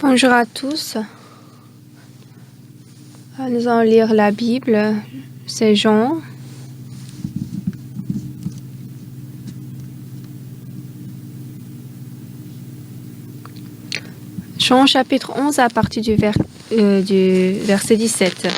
Bonjour à tous. Nous allons lire la Bible. C'est Jean. Jean chapitre 11 à partir du verset 17.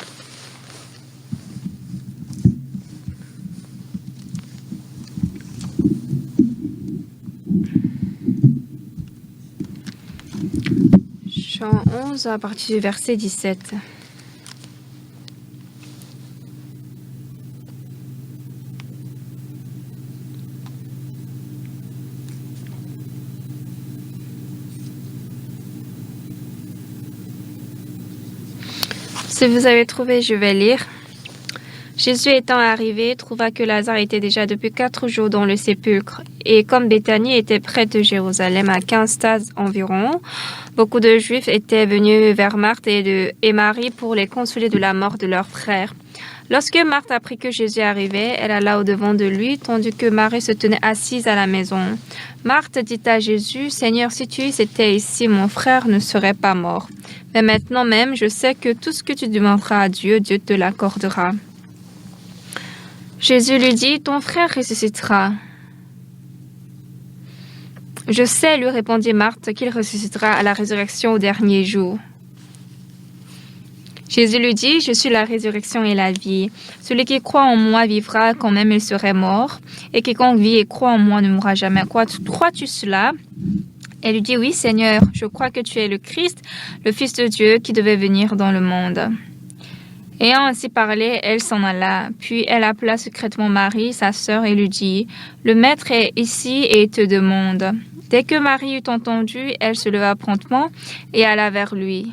Jean 11 à partir du verset 17. Si vous avez trouvé, je vais lire. Jésus étant arrivé, trouva que Lazare était déjà depuis 4 jours dans le sépulcre. Et comme Béthanie était près de Jérusalem, à 15 stades environ, beaucoup de Juifs étaient venus vers Marthe et Marie pour les consoler de la mort de leur frère. Lorsque Marthe apprit que Jésus arrivait, elle alla au-devant de lui, tandis que Marie se tenait assise à la maison. Marthe dit à Jésus, « Seigneur, si tu étais ici, mon frère ne serait pas mort. Mais maintenant même, je sais que tout ce que tu demanderas à Dieu, Dieu te l'accordera. » Jésus lui dit, « Ton frère ressuscitera. » « Je sais, lui répondit Marthe, qu'il ressuscitera à la résurrection au dernier jour. » Jésus lui dit, « Je suis la résurrection et la vie. Celui qui croit en moi vivra quand même il serait mort, et quiconque vit et croit en moi ne mourra jamais. Crois-tu cela ?» Elle lui dit, « Oui, Seigneur, je crois que tu es le Christ, le Fils de Dieu qui devait venir dans le monde. » Ayant ainsi parlé, elle s'en alla. Puis elle appela secrètement Marie, sa sœur, et lui dit, « Le Maître est ici et te demande. » Dès que Marie eut entendu, elle se leva promptement et alla vers lui.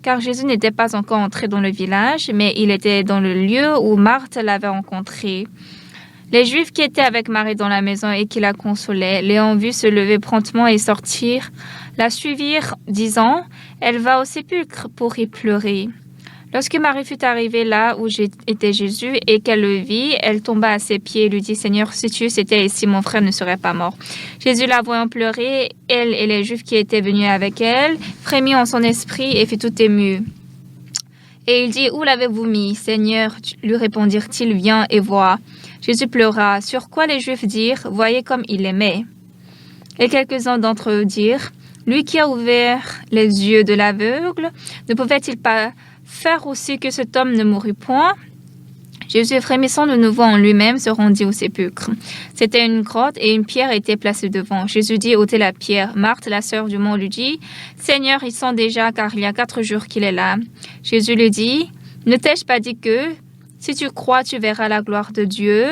Car Jésus n'était pas encore entré dans le village, mais il était dans le lieu où Marthe l'avait rencontré. Les Juifs qui étaient avec Marie dans la maison et qui la consolaient, l'ayant vue se lever promptement et sortir, la suivirent, disant, « Elle va au sépulcre pour y pleurer. » Lorsque Marie fut arrivée là où était Jésus et qu'elle le vit, elle tomba à ses pieds et lui dit, « Seigneur, si tu étais ici, mon frère ne serait pas mort. » Jésus la voyant pleurer, elle et les Juifs qui étaient venus avec elle, frémit en son esprit et fut tout ému. Et il dit, « Où l'avez-vous mis, Seigneur ?» lui répondirent-ils, « Viens et vois. » Jésus pleura, sur quoi les Juifs dirent, « Voyez comme il aimait. » Et quelques-uns d'entre eux dirent, « Lui qui a ouvert les yeux de l'aveugle, ne pouvait-il pas faire aussi que cet homme ne mourût point? » Jésus, frémissant de nouveau en lui-même, se rendit au sépulcre. C'était une grotte et une pierre était placée devant. Jésus dit, « ôtez la pierre. » Marthe, la sœur du mort, lui dit, « Seigneur, il sent déjà, car il y a 4 jours qu'il est là. » Jésus lui dit, « Ne t'ai-je pas dit que, si tu crois, tu verras la gloire de Dieu? »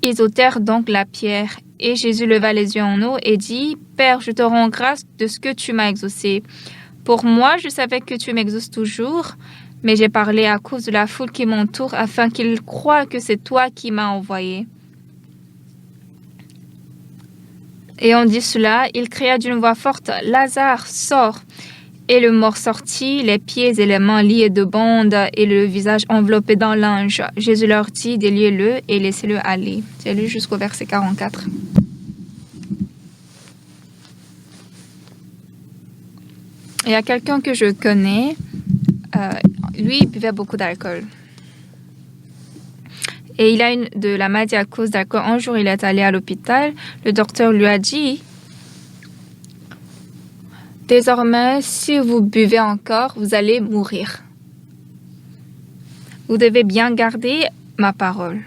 Ils ôtèrent donc la pierre. Et Jésus leva les yeux en haut et dit, « Père, je te rends grâce de ce que tu m'as exaucé. Pour moi, je savais que tu m'exauces toujours, mais j'ai parlé à cause de la foule qui m'entoure afin qu'ils croient que c'est toi qui m'as envoyé. » Ayant dit cela, il cria d'une voix forte, « Lazare, sors !» Et le mort sortit, les pieds et les mains liés de bandes et le visage enveloppé d'un linge. Jésus leur dit, « Déliez-le et laissez-le aller. » J'ai lu jusqu'au verset 44. Il y a quelqu'un que je connais, lui, il buvait beaucoup d'alcool. Et il a de la maladie à cause d'alcool. Un jour, il est allé à l'hôpital. Le docteur lui a dit, « Désormais, si vous buvez encore, vous allez mourir. Vous devez bien garder ma parole.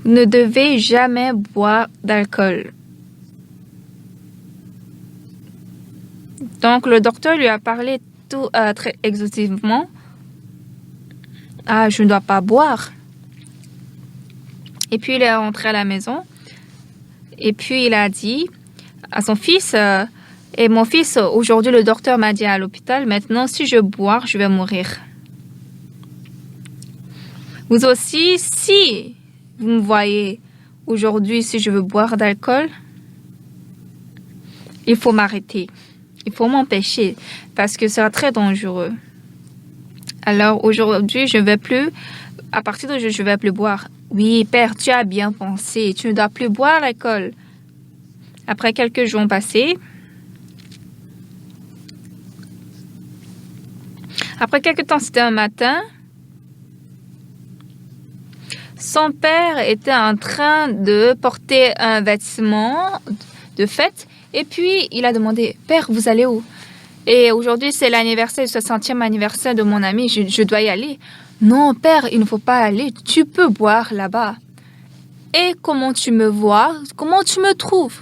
Vous ne devez jamais boire d'alcool. » Donc, le docteur lui a parlé tout très exhaustivement. « Ah, je ne dois pas boire. » Et puis, il est rentré à la maison. Et puis, il a dit à son fils, « Et mon fils, aujourd'hui, le docteur m'a dit à l'hôpital, maintenant, si je bois, je vais mourir. Vous aussi, si vous me voyez aujourd'hui, si je veux boire d'alcool, il faut m'arrêter. Il faut m'empêcher parce que c'est très dangereux. Alors aujourd'hui, à partir d'aujourd'hui, je ne vais plus boire. Oui, père, tu as bien pensé. Tu ne dois plus boire à l'école. Après quelques jours passés, après quelques temps, c'était un matin, son père était en train de porter un vêtement de fête et puis il a demandé « Père, vous allez où ?» Et aujourd'hui, c'est l'anniversaire, le 60e anniversaire de mon ami, je dois y aller. « Non, père, il ne faut pas aller, tu peux boire là-bas. » Et comment tu me vois? Comment tu me trouves?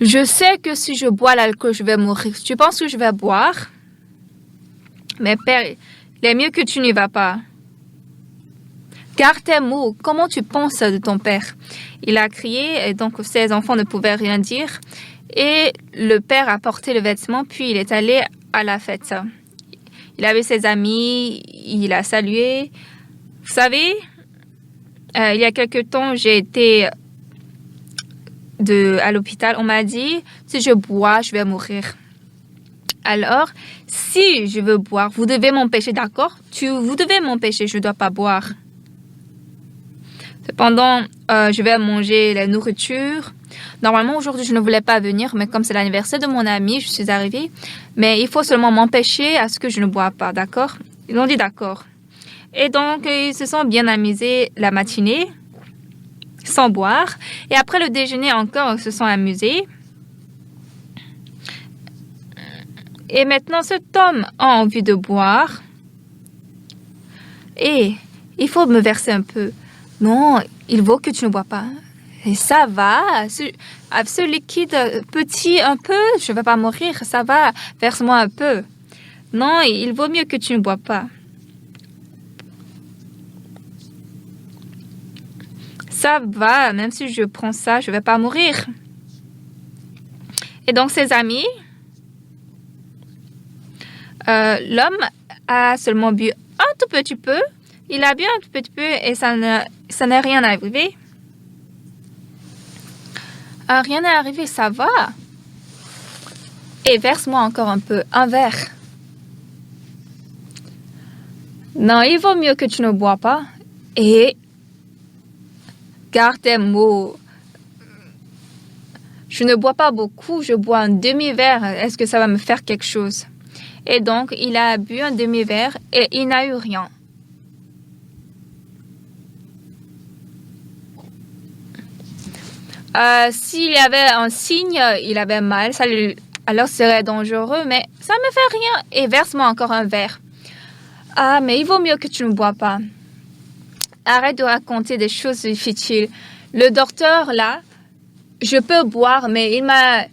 Je sais que si je bois l'alcool, je vais mourir. Tu penses que je vais boire? Mais père, il est mieux que tu n'y vas pas. Garde tes mots. Comment tu penses de ton père? Il a crié et donc ses enfants ne pouvaient rien dire. Et le père a porté le vêtement puis il est allé à la fête. Il avait ses amis, il a salué. Vous savez, il y a quelque temps, j'ai été à l'hôpital. On m'a dit, si je bois, je vais mourir. Alors, si je veux boire, vous devez m'empêcher, d'accord? Vous devez m'empêcher, je ne dois pas boire. Cependant, je vais manger la nourriture. Normalement, aujourd'hui, je ne voulais pas venir, mais comme c'est l'anniversaire de mon ami, je suis arrivée. Mais il faut seulement m'empêcher à ce que je ne bois pas, d'accord? Ils ont dit d'accord. Et donc, ils se sont bien amusés la matinée, sans boire. Et après le déjeuner encore, ils se sont amusés. Et maintenant, cet homme a envie de boire. Et il faut me verser un peu. Non, il vaut que tu ne bois pas. Et ça va. Ce liquide petit un peu, je ne vais pas mourir. Ça va, verse-moi un peu. Non, il vaut mieux que tu ne bois pas. Ça va, même si je prends ça, je ne vais pas mourir. Et donc, ses amis, l'homme a seulement bu un tout petit peu. Il a bu un tout petit peu et ça n'est rien arrivé. Rien n'est arrivé, ça va. Et verse-moi encore un peu, un verre. Non, il vaut mieux que tu ne bois pas. Et garde tes mots. Je ne bois pas beaucoup, je bois un demi-verre. Est-ce que ça va me faire quelque chose? Et donc, il a bu un demi-verre et il n'a eu rien. S'il y avait un signe, il avait mal, alors ce serait dangereux, mais ça ne me fait rien. Et verse-moi encore un verre. Ah, mais il vaut mieux que tu ne bois pas. Arrête de raconter des choses difficiles. Le docteur, là, je peux boire, mais il m'a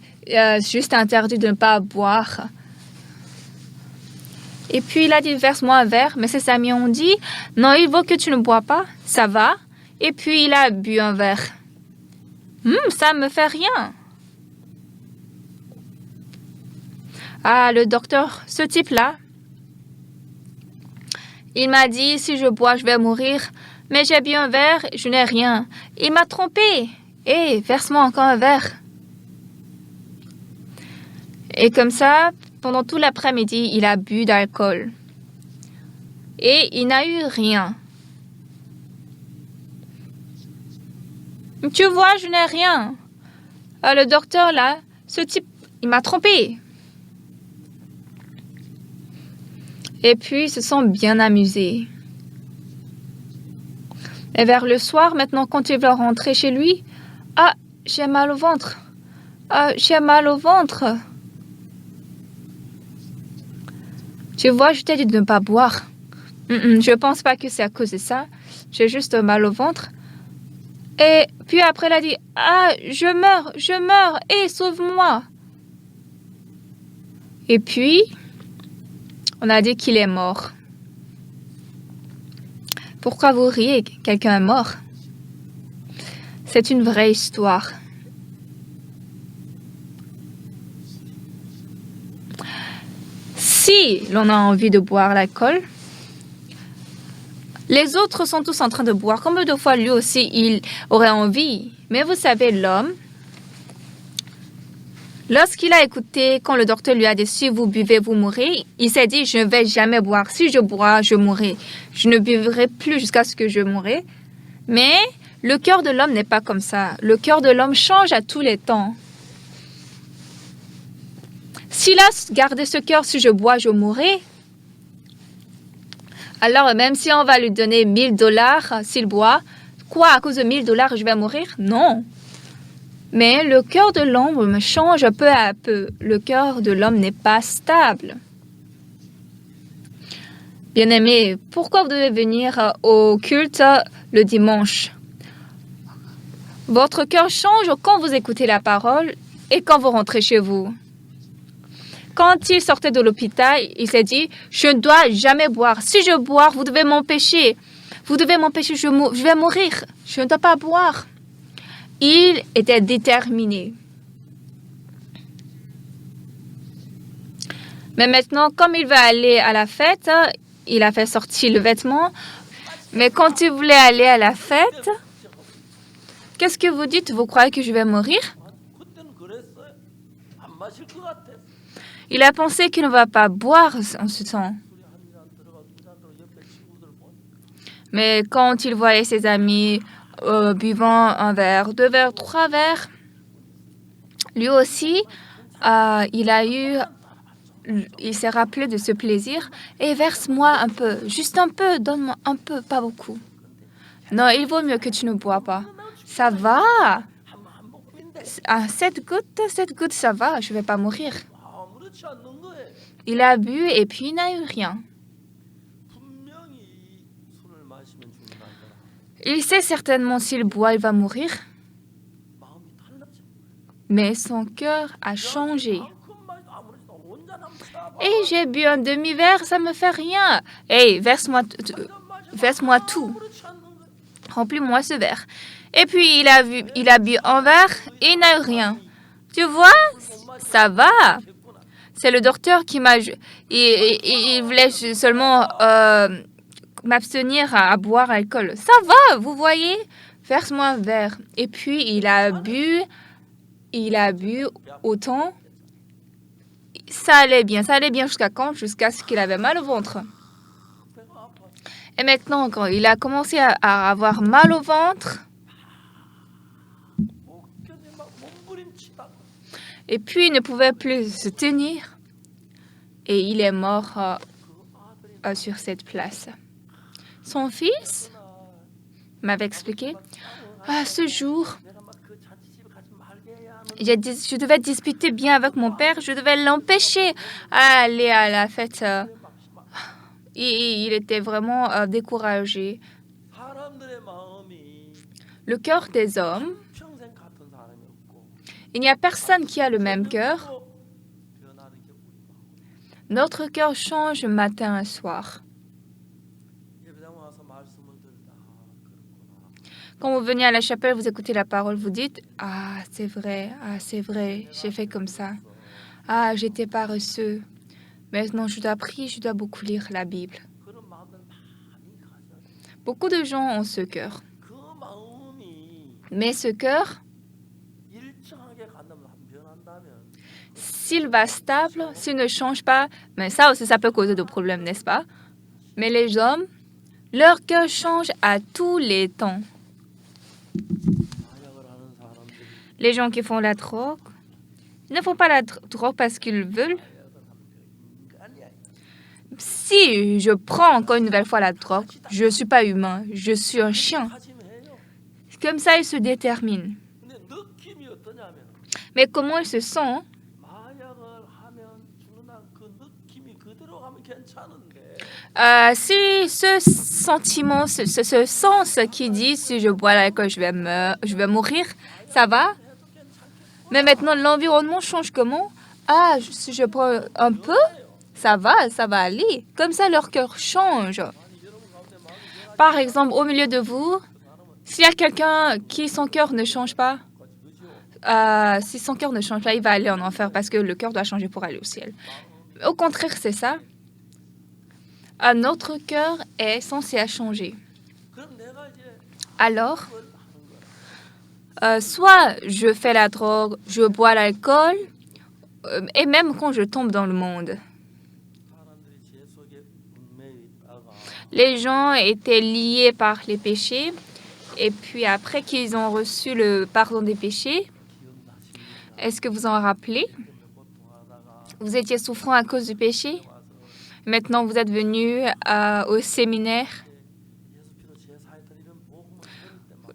juste interdit de ne pas boire. Et puis, il a dit, verse-moi un verre. Mais ses amis ont dit, non, il vaut que tu ne bois pas. Ça va. Et puis, il a bu un verre. Ça me fait rien. Ah, le docteur, ce type-là, il m'a dit, si je bois, je vais mourir. Mais j'ai bu un verre, je n'ai rien. Il m'a trompé. Verse-moi encore un verre. Et comme ça, pendant tout l'après-midi, il a bu d'alcool. Et il n'a eu rien. Tu vois, je n'ai rien. Le docteur, là, ce type, il m'a trompé. Et puis, ils se sont bien amusés. Et vers le soir, maintenant, quand il va rentrer chez lui, « Ah, j'ai mal au ventre. J'ai mal au ventre. » Tu vois, je t'ai dit de ne pas boire. Je ne pense pas que c'est à cause de ça. J'ai juste mal au ventre. Et puis après, il a dit, « Ah, je meurs, sauve-moi. » Et puis, on a dit qu'il est mort. Pourquoi vous riez? Quelqu'un est mort. C'est une vraie histoire. Si l'on a envie de boire l'alcool, les autres sont tous en train de boire. Combien de fois lui aussi, il aurait envie? Mais vous savez, l'homme, Lorsqu'il a écouté, quand le docteur lui a dit si vous buvez, vous mourrez, il s'est dit je ne vais jamais boire. Si je bois, je mourrai. Je ne buvrai plus jusqu'à ce que je mourrai. Mais le cœur de l'homme n'est pas comme ça. Le cœur de l'homme change à tous les temps. S'il a gardé ce cœur, si je bois, je mourrai. Alors, même si on va lui donner $1000 s'il boit, quoi, à cause de $1000, je vais mourir? Non. Mais le cœur de l'homme me change peu à peu. Le cœur de l'homme n'est pas stable. Bien-aimés, pourquoi vous devez venir au culte le dimanche? Votre cœur change quand vous écoutez la parole et quand vous rentrez chez vous. Quand il sortait de l'hôpital, il s'est dit « Je ne dois jamais boire. Si je bois, vous devez m'empêcher. Vous devez m'empêcher, je vais mourir. Je ne dois pas boire. » Il était déterminé. Mais maintenant, comme il va aller à la fête, il a fait sortir le vêtement. Mais quand il voulait aller à la fête, qu'est-ce que vous dites? Vous croyez que je vais mourir? Il a pensé qu'il ne va pas boire en ce temps. Mais quand il voyait ses amis buvant un verre, 2 verres, 3 verres, lui aussi, il s'est rappelé de ce plaisir. Et verse-moi un peu, juste un peu, donne-moi un peu, pas beaucoup. Non, il vaut mieux que tu ne bois pas. Ça va. Ah, 7 gouttes, ça va, je ne vais pas mourir. Il a bu et puis il n'a eu rien. Il sait certainement s'il boit, il va mourir. Mais son cœur a changé. Et j'ai bu un demi-verre, ça me fait rien. Hey, verse-moi tout. Remplis-moi ce verre. Et puis il a bu un verre et il n'a eu rien. Tu vois, ça va. C'est le docteur qui m'a... Il voulait seulement m'abstenir à boire alcool. Ça va, vous voyez? Verse-moi un verre. Et puis, il a bu autant. Ça allait bien jusqu'à quand? Jusqu'à ce qu'il avait mal au ventre. Et maintenant, quand il a commencé à avoir mal au ventre, et puis il ne pouvait plus se tenir, et il est mort sur cette place. Son fils m'avait expliqué, ce jour, je devais discuter bien avec mon père, je devais l'empêcher à aller à la fête. Il était vraiment découragé. Le cœur des hommes, il n'y a personne qui a le même cœur. Notre cœur change matin et soir. Quand vous venez à la chapelle, vous écoutez la parole, vous dites « Ah, c'est vrai, j'ai fait comme ça. Ah, j'étais paresseux. Maintenant, je dois prier, je dois beaucoup lire la Bible. » Beaucoup de gens ont ce cœur. Mais ce cœur, s'il va stable, s'il ne change pas, mais ça aussi, ça peut causer de problèmes, n'est-ce pas? Mais les hommes, leur cœur change à tous les temps. Les gens qui font la drogue ne font pas la drogue parce qu'ils veulent. Si je prends encore une nouvelle fois la drogue, je ne suis pas humain, je suis un chien. Comme ça, ils se déterminent. Mais comment ils se sentent? Si ce sentiment, ce sens qui dit si je bois l'alcool, je vais mourir, ça va. Mais maintenant, l'environnement change comment? Ah, si je prends un peu, ça va aller. Comme ça, leur cœur change. Par exemple, au milieu de vous, s'il y a quelqu'un qui son cœur ne change pas, si son cœur ne change pas, il va aller en enfer parce que le cœur doit changer pour aller au ciel. Au contraire, c'est ça. Notre cœur est censé changer. Alors, soit je fais la drogue, je bois l'alcool, et même quand je tombe dans le monde. Les gens étaient liés par les péchés et puis après qu'ils ont reçu le pardon des péchés, est-ce que vous en rappelez? Vous étiez souffrant à cause du péché. Maintenant, vous êtes venu au séminaire.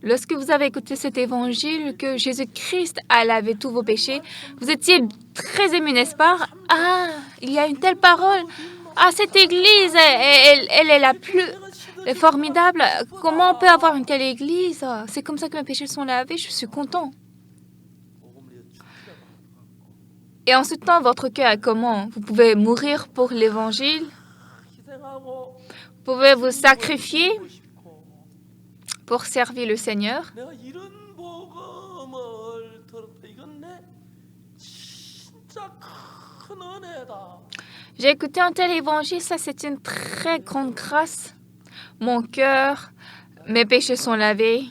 Lorsque vous avez écouté cet évangile que Jésus-Christ a lavé tous vos péchés, vous étiez très ému, n'est-ce pas? Ah, il y a une telle parole. Ah, cette église, elle est la plus formidable. Comment on peut avoir une telle église? C'est comme ça que mes péchés sont lavés. Je suis content. Et en ce temps, votre cœur est comment? Vous pouvez mourir pour l'évangile. Vous pouvez vous sacrifier pour servir le Seigneur. J'ai écouté un tel évangile, ça c'est une très grande grâce. Mon cœur, mes péchés sont lavés.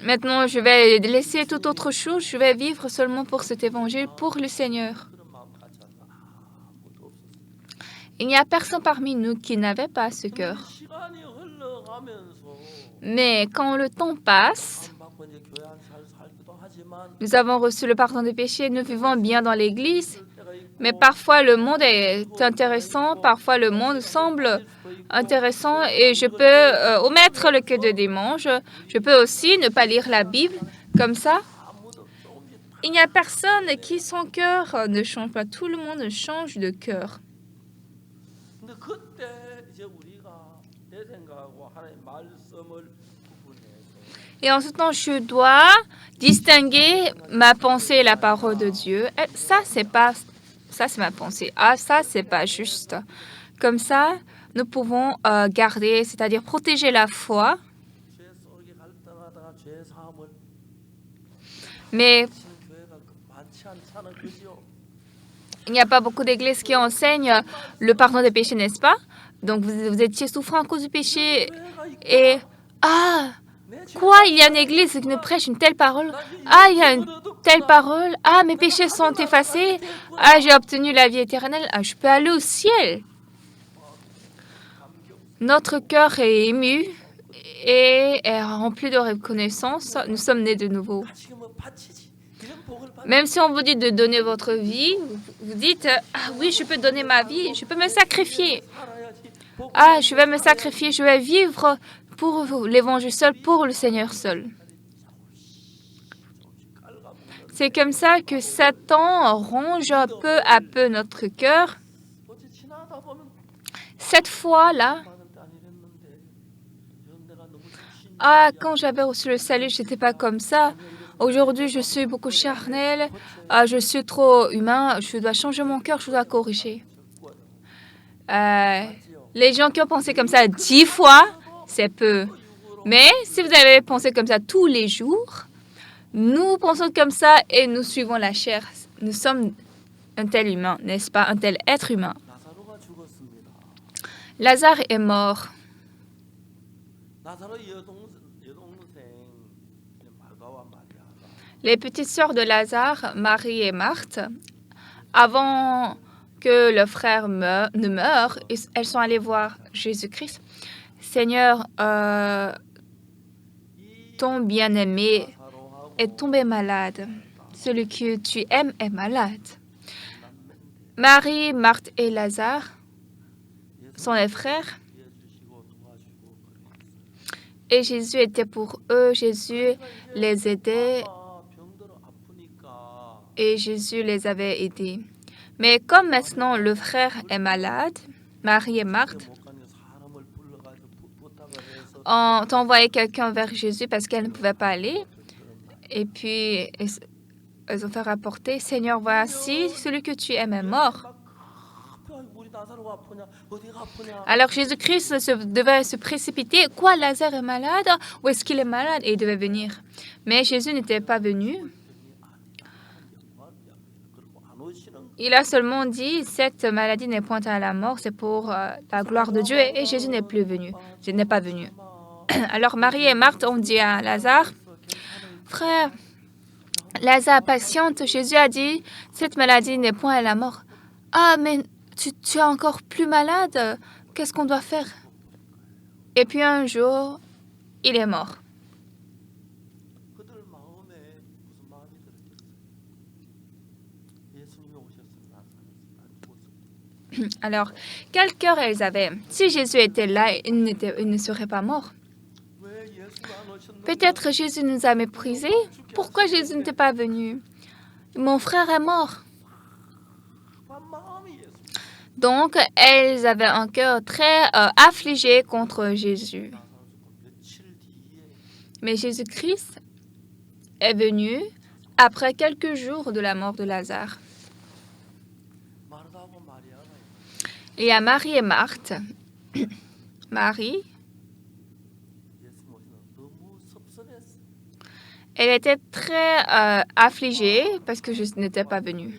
Maintenant, je vais laisser toute autre chose. Je vais vivre seulement pour cet évangile, pour le Seigneur. Il n'y a personne parmi nous qui n'avait pas ce cœur. Mais quand le temps passe, nous avons reçu le pardon des péchés, nous vivons bien dans l'Église, mais parfois le monde est intéressant, parfois le monde semble intéressant et je peux omettre le culte de dimanche. Je peux aussi ne pas lire la Bible comme ça. Il n'y a personne qui son cœur ne change pas. Tout le monde change de cœur. Et en ce temps, je dois distinguer ma pensée et la parole de Dieu. Ça, c'est ma pensée. Ah, ça, c'est pas juste. Comme ça, nous pouvons garder, c'est-à-dire protéger la foi. Mais il n'y a pas beaucoup d'églises qui enseignent le pardon des péchés, n'est-ce pas? Donc, vous étiez souffrant à cause du péché et... Ah! Quoi? Il y a une église qui nous prêche une telle parole? Ah, il y a une telle parole? Ah, mes péchés sont effacés? Ah, j'ai obtenu la vie éternelle? Ah, je peux aller au ciel? Notre cœur est ému et est rempli de reconnaissance. Nous sommes nés de nouveau. Même si on vous dit de donner votre vie, vous dites « Ah oui, je peux donner ma vie, je peux me sacrifier. Ah, je vais me sacrifier, je vais vivre pour l'évangile seul, pour le Seigneur seul. » C'est comme ça que Satan ronge peu à peu notre cœur. Cette fois-là, ah, quand j'avais reçu le salut, je n'étais pas comme ça. Aujourd'hui, je suis beaucoup charnel, je suis trop humain, je dois changer mon cœur, je dois corriger. Les gens qui ont pensé comme ça 10 fois, c'est peu. Mais si vous avez pensé comme ça tous les jours, nous pensons comme ça et nous suivons la chair. Nous sommes un tel humain, n'est-ce pas? Un tel être humain. Lazare est mort. Les petites sœurs de Lazare, Marie et Marthe, avant que le frère ne meure, elles sont allées voir Jésus-Christ. Seigneur, ton bien-aimé est tombé malade. Celui que tu aimes est malade. Marie, Marthe et Lazare sont les frères. Et Jésus était pour eux. Jésus les aidait. Et Jésus les avait aidés. Mais comme maintenant le frère est malade, Marie et Marthe ont envoyé quelqu'un vers Jésus parce qu'elle ne pouvait pas aller. Et puis, elles ont fait rapporter, « Seigneur, voici, celui que tu aimes est mort. » Alors Jésus-Christ devait se précipiter. « Quoi, Lazare est malade? Où est-ce qu'il est malade? » Et il devait venir. Mais Jésus n'était pas venu. Il a seulement dit, cette maladie n'est point à la mort, c'est pour la gloire de Dieu. Et Jésus n'est plus venu. Je n'ai pas venu. Alors Marie et Marthe ont dit à Lazare, frère, Lazare patiente. Jésus a dit, cette maladie n'est point à la mort. Ah, mais tu es encore plus malade. Qu'est-ce qu'on doit faire? Et puis un jour, il est mort. Alors, quel cœur elles avaient? Si Jésus était là, il ne serait pas mort. Peut-être Jésus nous a méprisés. Pourquoi Jésus n'était pas venu? Mon frère est mort. Donc, elles avaient un cœur très affligé contre Jésus. Mais Jésus-Christ est venu après quelques jours de la mort de Lazare. Il y a Marie et Marthe. Marie, elle était très affligée parce que Jésus n'était pas venu.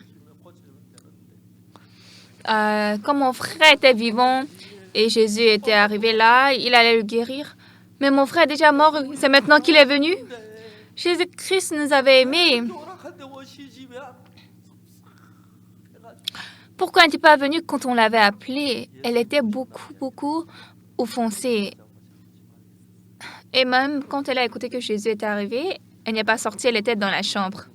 Quand mon frère était vivant et Jésus était arrivé là, il allait le guérir. Mais mon frère est déjà mort, c'est maintenant qu'il est venu. Jésus-Christ nous avait aimés. Pourquoi n'est-il pas venu quand on l'avait appelé? Elle était beaucoup offensée. Et même quand elle a écouté que Jésus est arrivé, elle n'est pas sortie, elle était dans la chambre.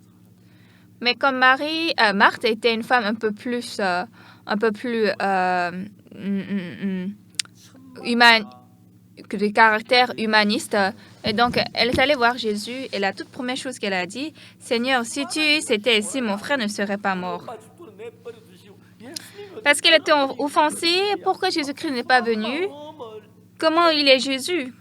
Mais comme Marthe était une femme un peu plus de caractère humaniste, et donc elle est allée voir Jésus et la toute première chose qu'elle a dit, « Seigneur, si tu étais ici, mon frère ne serait pas mort. » Parce qu'elle était offensée, pourquoi Jésus-Christ n'est pas venu? Comment il est Jésus?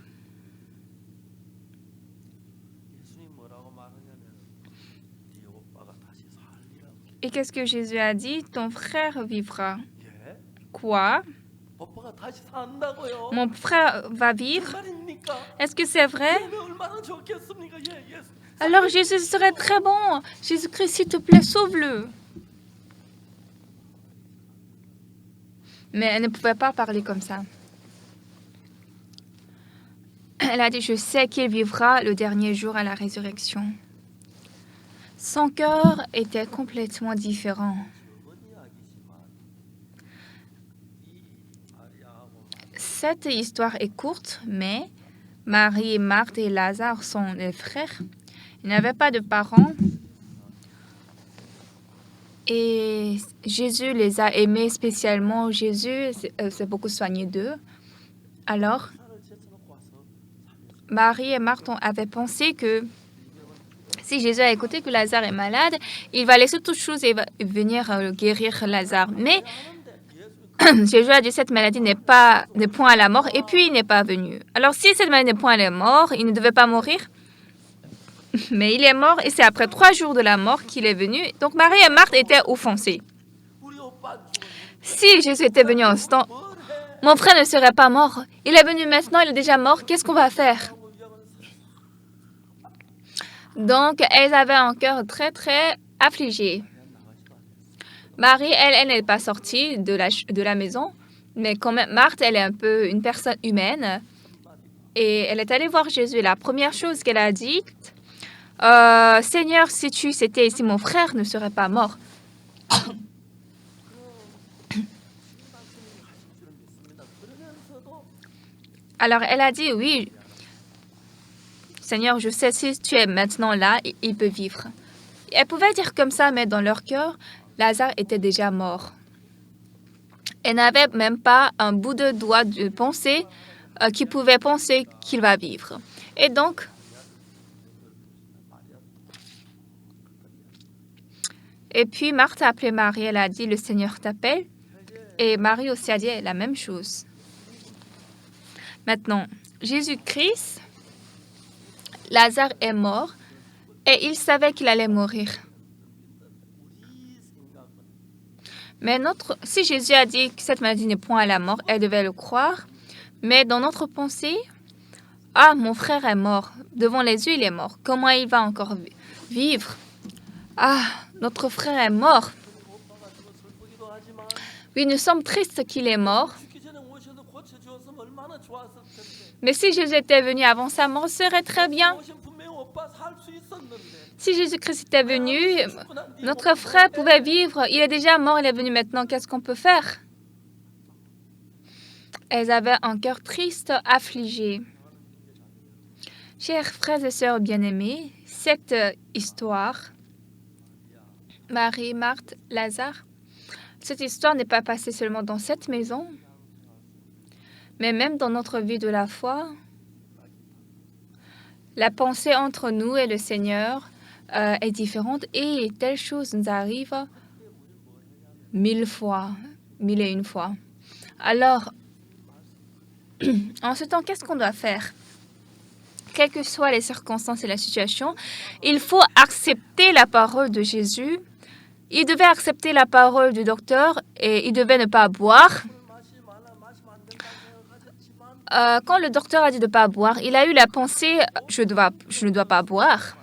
Et qu'est-ce que Jésus a dit? Ton frère vivra. Quoi? Mon frère va vivre? Est-ce que c'est vrai? Alors Jésus serait très bon. Jésus-Christ, s'il te plaît, sauve-le. Mais elle ne pouvait pas parler comme ça. Elle a dit, je sais qu'il vivra le dernier jour à la résurrection. Son cœur était complètement différent. Cette histoire est courte, mais Marie, Marthe et Lazare sont des frères. Ils n'avaient pas de parents. Et Jésus les a aimés spécialement. Jésus s'est beaucoup soigné d'eux. Alors, Marie et Marthe avaient pensé que si Jésus a écouté que Lazare est malade, il va laisser toutes choses et va venir guérir Lazare. Mais Jésus a dit cette maladie n'est point à la mort et puis il n'est pas venu. Alors si cette maladie n'est point à la mort, il ne devait pas mourir. Mais il est mort et c'est après 3 jours de la mort qu'il est venu. Donc Marie et Marthe étaient offensées. Si Jésus était venu en ce temps, mon frère ne serait pas mort. Il est venu maintenant, il est déjà mort. Qu'est-ce qu'on va faire? Donc, elles avaient un cœur très affligé. Marie, elle n'est pas sortie de la maison, mais quand même, Marthe, elle est un peu une personne humaine. Et elle est allée voir Jésus. La première chose qu'elle a dit, Seigneur, si tu étais ici, mon frère ne serait pas mort. Alors, elle a dit, oui, Seigneur, je sais, si tu es maintenant là, il peut vivre. Elle pouvait dire comme ça, mais dans leur cœur, Lazare était déjà mort. Elle n'avait même pas un bout de doigt de pensée qui pouvait penser qu'il va vivre. Et donc, et puis Marthe a appelé Marie, elle a dit, le Seigneur t'appelle. Et Marie aussi a dit la même chose. Maintenant, Jésus-Christ, Lazare est mort et il savait qu'il allait mourir. Mais si Jésus a dit que cette maladie n'est point à la mort, elle devait le croire. Mais dans notre pensée, ah, mon frère est mort. Devant les yeux, il est mort. Comment il va encore vivre? Ah, notre frère est mort. Oui, nous sommes tristes qu'il est mort. Mais si Jésus était venu avant sa mort, ce serait très bien. Si Jésus-Christ était venu, notre frère pouvait vivre. Il est déjà mort, il est venu maintenant. Qu'est-ce qu'on peut faire? Elles avaient un cœur triste, affligé. Chers frères et sœurs bien-aimés, cette histoire, Marie, Marthe, Lazare, cette histoire n'est pas passée seulement dans cette maison, mais même dans notre vie de la foi. La pensée entre nous et le Seigneur est différente et telle chose nous arrive 1000 fois, 1001 fois. Alors, en ce temps, qu'est-ce qu'on doit faire? Quelles que soient les circonstances et la situation, il faut accepter la parole de Jésus. Il devait accepter la parole du docteur et il devait ne pas boire. Quand le docteur a dit de ne pas boire, il a eu la pensée « je ne dois pas boire ».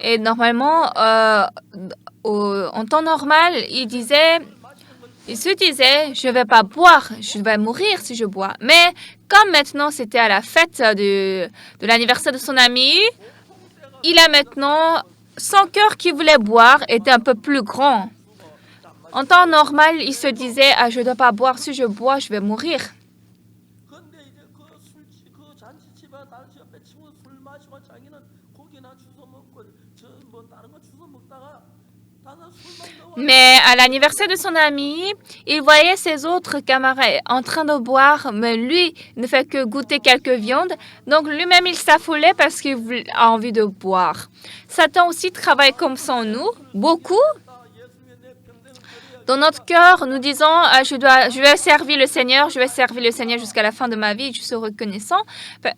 Et normalement, en temps normal, il se disait « je ne vais pas boire, je vais mourir si je bois ». Mais comme maintenant c'était à la fête de l'anniversaire de son ami, il a maintenant son cœur qui voulait boire était un peu plus grand. En temps normal, il se disait « je ne dois pas boire, si je bois, je vais mourir ». Mais à l'anniversaire de son ami, il voyait ses autres camarades en train de boire, mais lui ne fait que goûter quelques viandes. Donc lui-même, il s'affolait parce qu'il a envie de boire. Satan aussi travaille comme ça en nous, beaucoup. Dans notre cœur, nous disons je vais servir le Seigneur, je vais servir le Seigneur jusqu'à la fin de ma vie, je suis reconnaissant.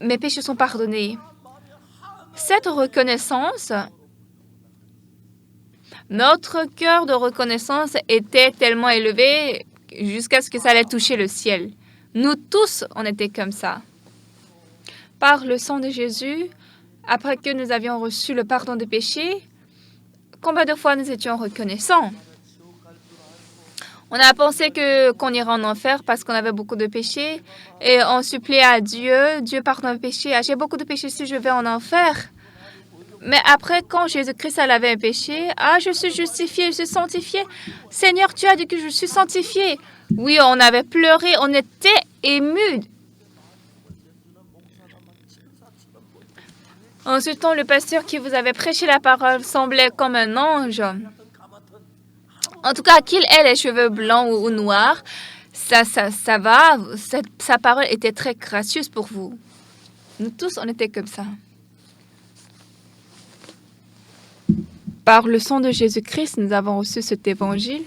Mes péchés sont pardonnés. Cette reconnaissance, notre cœur de reconnaissance était tellement élevé jusqu'à ce que ça allait toucher le ciel. Nous tous, on était comme ça. Par le sang de Jésus, après que nous avions reçu le pardon des péchés, combien de fois nous étions reconnaissants? On a pensé qu'on irait en enfer parce qu'on avait beaucoup de péchés et on suppliait à Dieu, Dieu pardonne mes péchés. J'ai beaucoup de péchés si je vais en enfer. Mais après, quand Jésus-Christ avait un péché, je suis justifié, je suis sanctifié. Seigneur, tu as dit que je suis sanctifié. Oui, on avait pleuré, on était émus. Ensuite, le pasteur qui vous avait prêché la parole semblait comme un ange. En tout cas, qu'il ait les cheveux blancs ou noirs, ça va. Sa parole était très gracieuse pour vous. Nous tous, on était comme ça. Par le sang de Jésus-Christ, nous avons reçu cet évangile.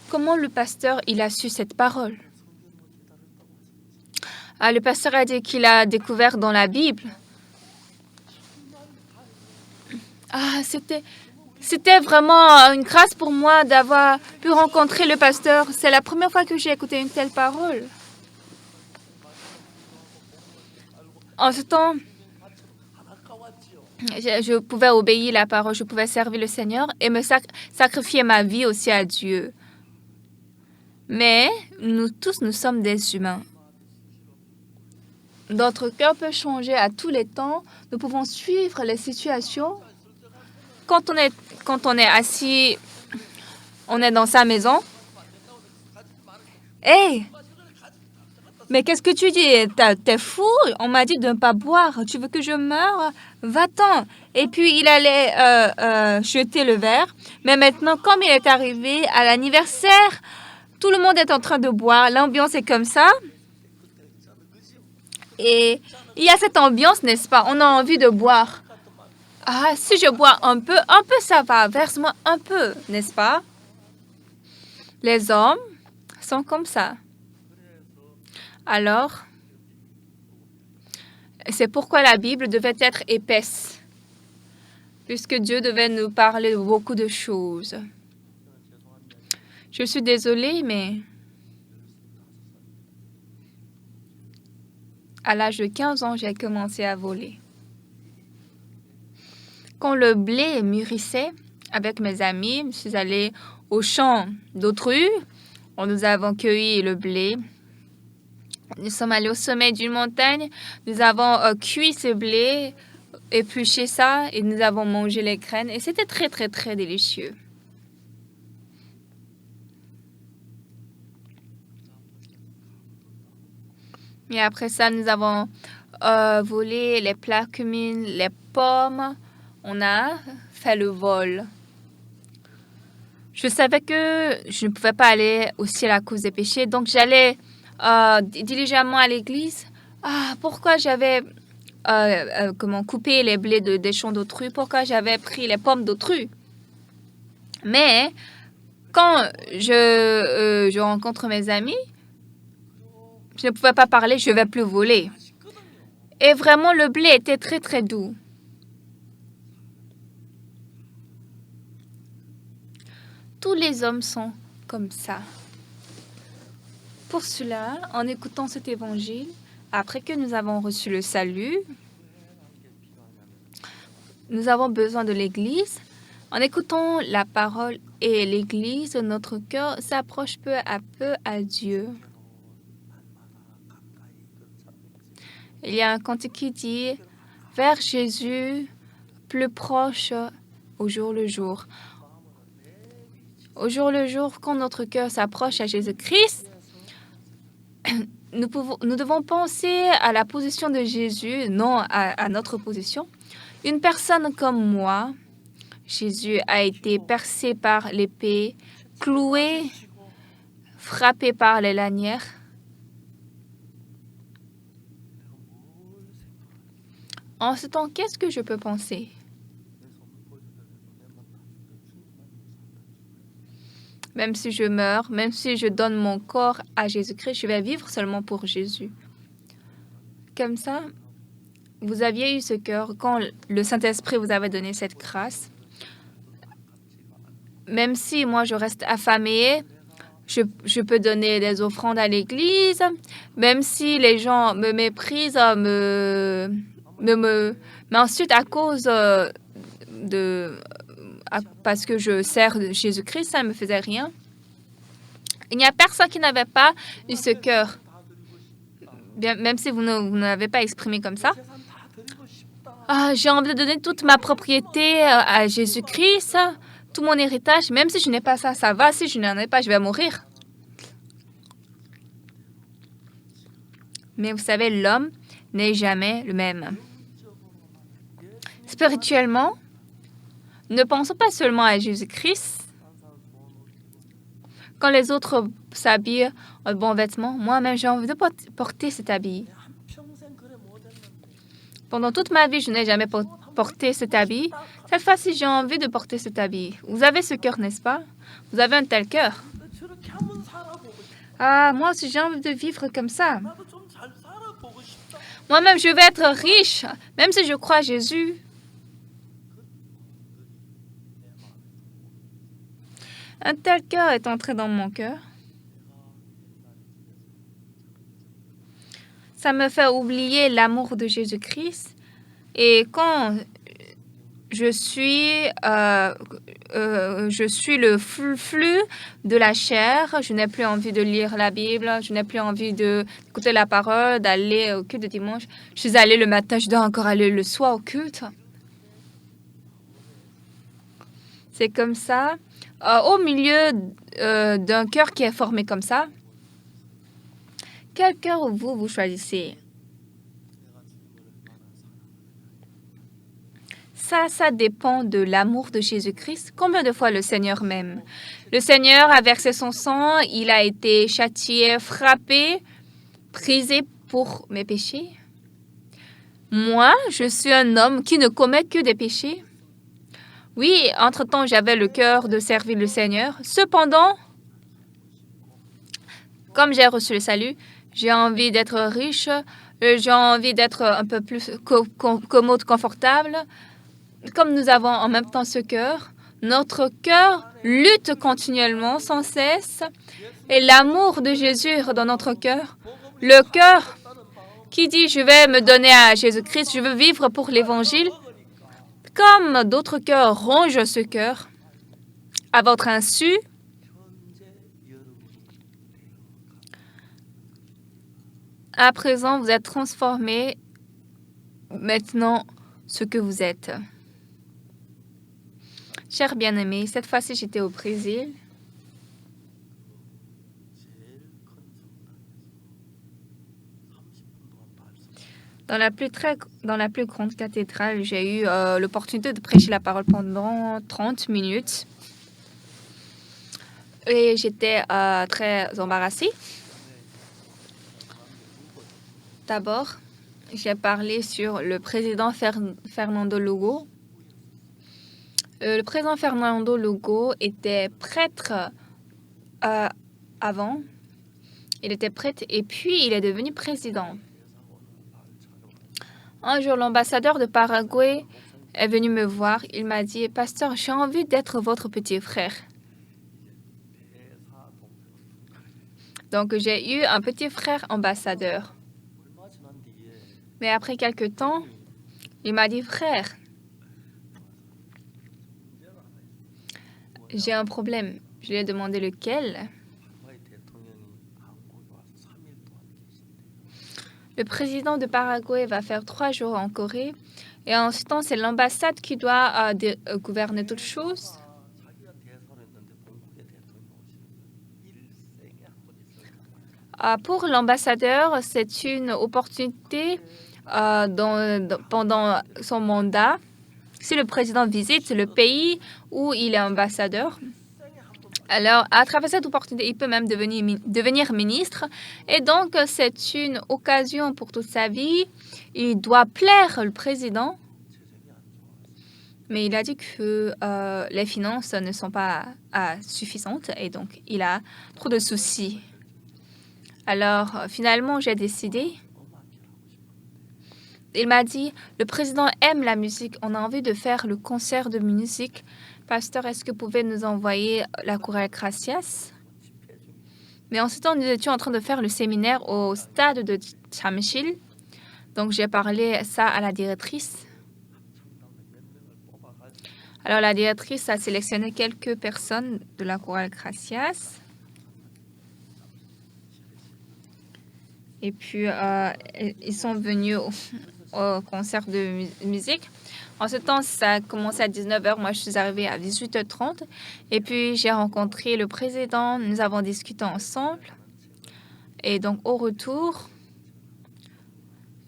Comment le pasteur, il a su cette parole? Le pasteur a dit qu'il a découvert dans la Bible. C'était vraiment une grâce pour moi d'avoir pu rencontrer le pasteur. C'est la première fois que j'ai écouté une telle parole. En ce temps, je pouvais obéir la parole, je pouvais servir le Seigneur et me sacrifier ma vie aussi à Dieu. Mais nous tous, nous sommes des humains. Notre cœur peut changer à tous les temps. Nous pouvons suivre les situations. Quand on est assis, on est dans sa maison. Hey! Mais qu'est-ce que tu dis? T'es fou? On m'a dit de ne pas boire. Tu veux que je meure? Va-t'en. Et puis, il allait jeter le verre. Mais maintenant, comme il est arrivé à l'anniversaire, tout le monde est en train de boire. L'ambiance est comme ça. Et il y a cette ambiance, n'est-ce pas? On a envie de boire. Si je bois un peu ça va. Verse-moi un peu, n'est-ce pas? Les hommes sont comme ça. Alors, c'est pourquoi la Bible devait être épaisse, puisque Dieu devait nous parler de beaucoup de choses. Je suis désolée, mais à l'âge de 15 ans, j'ai commencé à voler. Quand le blé mûrissait, avec mes amis, je suis allée au champ d'autrui, où nous avons cueilli le blé. Nous sommes allés au sommet d'une montagne, nous avons cuit ce blé épluché ça et nous avons mangé les graines et c'était très, très, très délicieux. Et après ça, nous avons volé les plats cumin, les pommes. On a fait le vol. Je savais que je ne pouvais pas aller au ciel à cause des péchés, donc j'allais diligemment à l'église. Ah, pourquoi j'avais coupé les blés des champs d'autrui? Pourquoi j'avais pris les pommes d'autrui? Mais quand je rencontre mes amis, je ne pouvais pas parler, je ne vais plus voler. Et vraiment, le blé était très, très doux. Tous les hommes sont comme ça. Pour cela, en écoutant cet évangile, après que nous avons reçu le salut, nous avons besoin de l'Église. En écoutant la parole et l'Église, notre cœur s'approche peu à peu à Dieu. Il y a un cantique qui dit « Vers Jésus, plus proche au jour le jour ». Au jour le jour, quand notre cœur s'approche à Jésus-Christ, nous devons penser à la position de Jésus, non à notre position. Une personne comme moi, Jésus a été percé par l'épée, cloué, frappé par les lanières. En ce temps, qu'est-ce que je peux penser? Même si je meurs, même si je donne mon corps à Jésus-Christ, je vais vivre seulement pour Jésus. Comme ça, vous aviez eu ce cœur quand le Saint-Esprit vous avait donné cette grâce. Même si moi je reste affamée, je peux donner des offrandes à l'église. Même si les gens me méprisent, m'insultent à cause parce que je sers Jésus-Christ, ça ne me faisait rien. Il n'y a personne qui n'avait pas eu ce cœur. Bien, même si vous ne l'avez pas exprimé comme ça. Ah, j'ai envie de donner toute ma propriété à Jésus-Christ, tout mon héritage. Même si je n'ai pas ça, ça va. Si je n'en ai pas, je vais mourir. Mais vous savez, l'homme n'est jamais le même. Spirituellement, ne pensons pas seulement à Jésus-Christ. Quand les autres s'habillent en bons vêtements, moi-même, j'ai envie de porter cet habit. Pendant toute ma vie, je n'ai jamais porté cet habit. Cette fois-ci, j'ai envie de porter cet habit. Vous avez ce cœur, n'est-ce pas? Vous avez un tel cœur. Ah, moi aussi, j'ai envie de vivre comme ça. Moi-même, je vais être riche, même si je crois à Jésus. Un tel cœur est entré dans mon cœur. Ça me fait oublier l'amour de Jésus-Christ. Et quand je suis le flux de la chair, je n'ai plus envie de lire la Bible, je n'ai plus envie d'écouter la parole, d'aller au culte de dimanche. Je suis allée le matin, je dois encore aller le soir au culte. C'est comme ça. Au milieu d'un cœur qui est formé comme ça, quel cœur vous choisissez? Ça dépend de l'amour de Jésus-Christ. Combien de fois le Seigneur m'aime? Le Seigneur a versé son sang, il a été châtié, frappé, brisé pour mes péchés. Moi, je suis un homme qui ne commet que des péchés. Oui, entre-temps, j'avais le cœur de servir le Seigneur. Cependant, comme j'ai reçu le salut, j'ai envie d'être riche, j'ai envie d'être un peu plus commode, confortable. Comme nous avons en même temps ce cœur, notre cœur lutte continuellement, sans cesse. Et l'amour de Jésus est dans notre cœur. Le cœur qui dit « Je vais me donner à Jésus-Christ, je veux vivre pour l'Évangile ». Comme d'autres cœurs rongent ce cœur, à votre insu, à présent, vous êtes transformés. Maintenant, ce que vous êtes. Cher bien-aimé, cette fois-ci, j'étais au Brésil. Dans la plus grande cathédrale, j'ai eu l'opportunité de prêcher la parole pendant 30 minutes. Et j'étais très embarrassée. D'abord, j'ai parlé sur le président Fernando Lugo. Le président Fernando Lugo était prêtre avant. Il était prêtre et puis il est devenu président. Un jour, l'ambassadeur de Paraguay est venu me voir. Il m'a dit, « Pasteur, j'ai envie d'être votre petit frère. » Donc, j'ai eu un petit frère ambassadeur. Mais après quelque temps, il m'a dit, « Frère, j'ai un problème. » Je lui ai demandé lequel. Le président de Paraguay va faire 3 jours en Corée. Et en ce temps, c'est l'ambassade qui doit gouverner toutes choses. Pour l'ambassadeur, c'est une opportunité pendant son mandat. Si le président visite le pays où il est ambassadeur, alors à travers cette opportunité, il peut même devenir ministre. Et donc, c'est une occasion pour toute sa vie. Il doit plaire le président. Mais il a dit que les finances ne sont pas suffisantes et donc il a trop de soucis. Alors, finalement, j'ai décidé. Il m'a dit, le président aime la musique, on a envie de faire le concert de musique. Pasteur, est-ce que vous pouvez nous envoyer la chorale Gracias? Mais en ce temps, nous étions en train de faire le séminaire au stade de Jamshil. Donc, j'ai parlé ça à la directrice. Alors, la directrice a sélectionné quelques personnes de la chorale Gracias. Et puis, ils sont venus au concert de musique. En ce temps, ça a commencé à 19h. Moi, je suis arrivée à 18h30. Et puis, j'ai rencontré le président. Nous avons discuté ensemble. Et donc, au retour,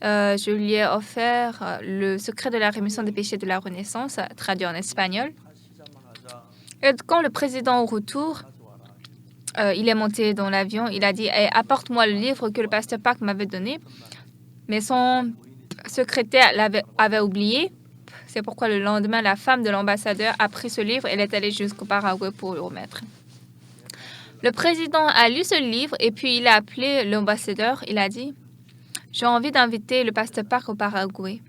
je lui ai offert le secret de la rémission des péchés de la Renaissance, traduit en espagnol. Et quand le président, au retour, il est monté dans l'avion, il a dit hey, « Apporte-moi le livre que le pasteur Park m'avait donné. » Mais son secrétaire avait oublié. C'est pourquoi le lendemain, la femme de l'ambassadeur a pris ce livre et elle est allée jusqu'au Paraguay pour le remettre. Le président a lu ce livre et puis il a appelé l'ambassadeur. Il a dit « J'ai envie d'inviter le pasteur Park au Paraguay. »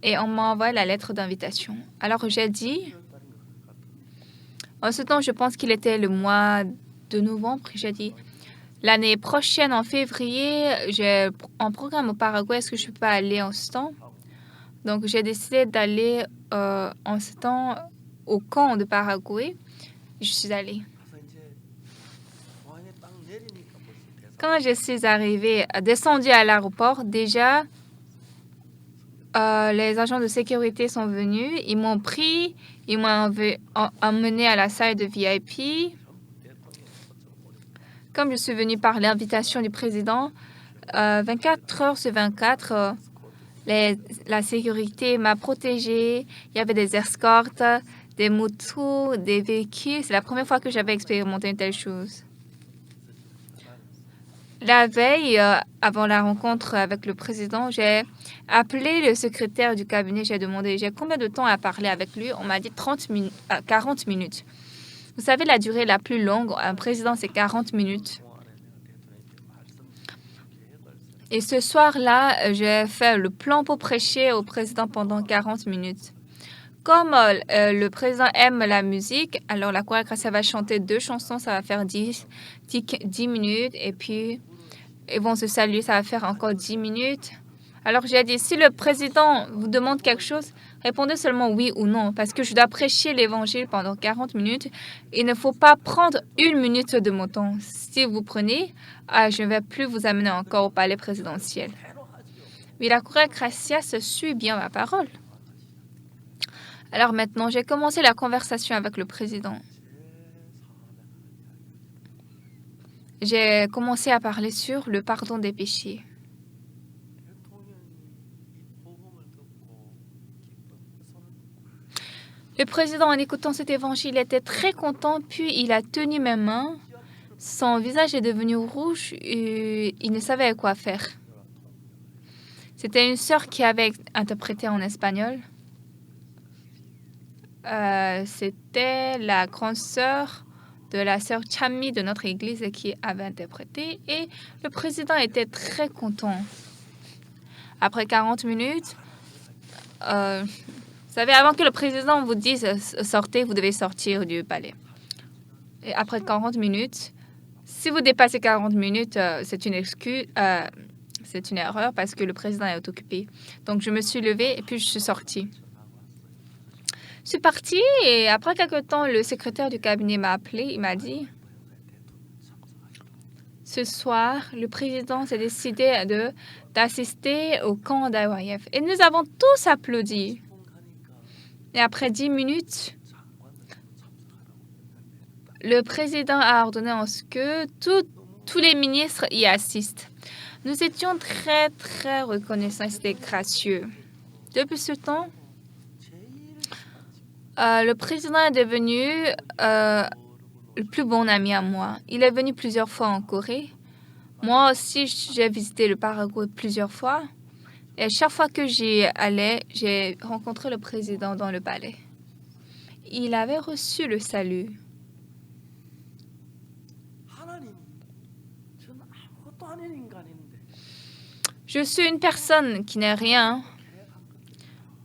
Et on m'a envoyé la lettre d'invitation. Alors j'ai dit, en ce temps, je pense qu'il était le mois de novembre, j'ai dit, l'année prochaine, en février, j'ai un programme au Paraguay, est-ce que je peux aller en ce temps? Donc, j'ai décidé d'aller en ce temps au camp de Paraguay. Je suis allée. Quand je suis arrivée, descendue à l'aéroport, déjà, les agents de sécurité sont venus. Ils m'ont pris, ils m'ont emmené à la salle de VIP. Comme je suis venue par l'invitation du président, 24 heures sur 24, la sécurité m'a protégée. Il y avait des escortes, des motos, des véhicules. C'est la première fois que j'avais expérimenté une telle chose. La veille, avant la rencontre avec le président, j'ai appelé le secrétaire du cabinet. J'ai demandé j'ai combien de temps à parler avec lui. On m'a dit 40 minutes. Vous savez, la durée la plus longue, un président, c'est 40 minutes. Et ce soir-là, j'ai fait le plan pour prêcher au président pendant 40 minutes. Comme le président aime la musique, alors la chorale Gracia va chanter 2 chansons, ça va faire 10 minutes. Et puis, ils vont se saluer, ça va faire encore 10 minutes. Alors, j'ai dit, si le président vous demande quelque chose, répondez seulement oui ou non, parce que je dois prêcher l'évangile pendant 40 minutes. Il ne faut pas prendre 1 minute de mon temps. Si vous prenez, je ne vais plus vous amener encore au palais présidentiel. Mais la chorale Gracia suit bien ma parole. Alors maintenant, j'ai commencé la conversation avec le président. J'ai commencé à parler sur le pardon des péchés. Le président, en écoutant cet évangile, était très content, puis il a tenu mes mains. Son visage est devenu rouge et il ne savait quoi faire. C'était une sœur qui avait interprété en espagnol. C'était la grande sœur de la sœur Chammi de notre église qui avait interprété et le président était très content. Après 40 minutes, vous savez, avant que le président vous dise sortez, vous devez sortir du palais. Et après 40 minutes, si vous dépassez 40 minutes, c'est une excuse, c'est une erreur parce que le président est occupé. Donc je me suis levée et puis je suis sortie. Je suis partie et après quelque temps, le secrétaire du cabinet m'a appelé. Il m'a dit, ce soir, le président s'est décidé d'assister au camp d'Awayev. Et nous avons tous applaudi. Et après 10 minutes, le président a ordonné en ce que tous les ministres y assistent. Nous étions très, très reconnaissants et c'était gracieux. Depuis ce temps, le président est devenu le plus bon ami à moi. Il est venu plusieurs fois en Corée. Moi aussi, j'ai visité le Paraguay plusieurs fois. Et chaque fois que j'y allais, j'ai rencontré le président dans le palais. Il avait reçu le salut. Je suis une personne qui n'est rien,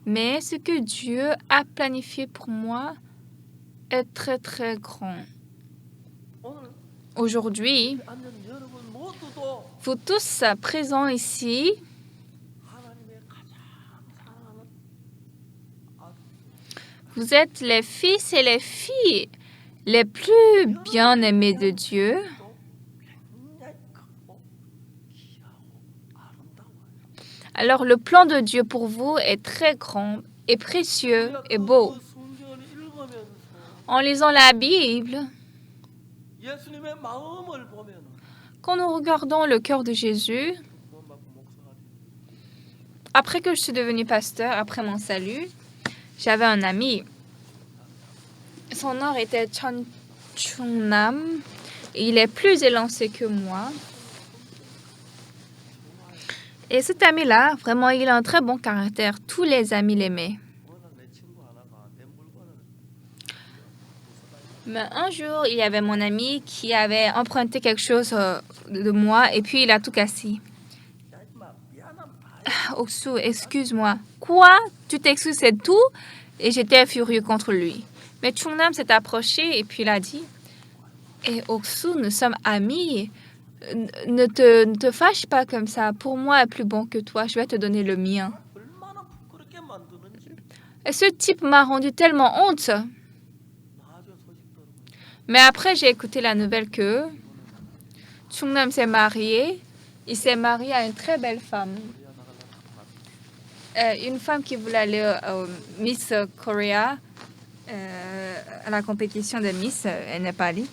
mais ce que Dieu a planifié pour moi est très, très grand. Aujourd'hui, vous tous présents ici, vous êtes les fils et les filles les plus bien-aimés de Dieu. Alors, le plan de Dieu pour vous est très grand et précieux et beau. En lisant la Bible, quand nous regardons le cœur de Jésus, après que je suis devenue pasteur, après mon salut, j'avais un ami. Son nom était Chon Chung-nam. Il est plus élancé que moi. Et cet ami-là, vraiment, il a un très bon caractère. Tous les amis l'aimaient. Mais un jour, il y avait mon ami qui avait emprunté quelque chose de moi et puis il a tout cassé. Oksu, excuse-moi. Quoi? Tu t'excuses, c'est tout? Et j'étais furieux contre lui. Mais Chung-nam s'est approché et puis il a dit, et Oksu, nous sommes amis. Ne te fâche pas comme ça. Pour moi, est plus bon que toi. Je vais te donner le mien. Et ce type m'a rendu tellement honte. Mais après, j'ai écouté la nouvelle que Chung-nam s'est marié. Il s'est marié à une très belle femme. Une femme qui voulait aller au Miss Korea, à la compétition de Miss Nepali.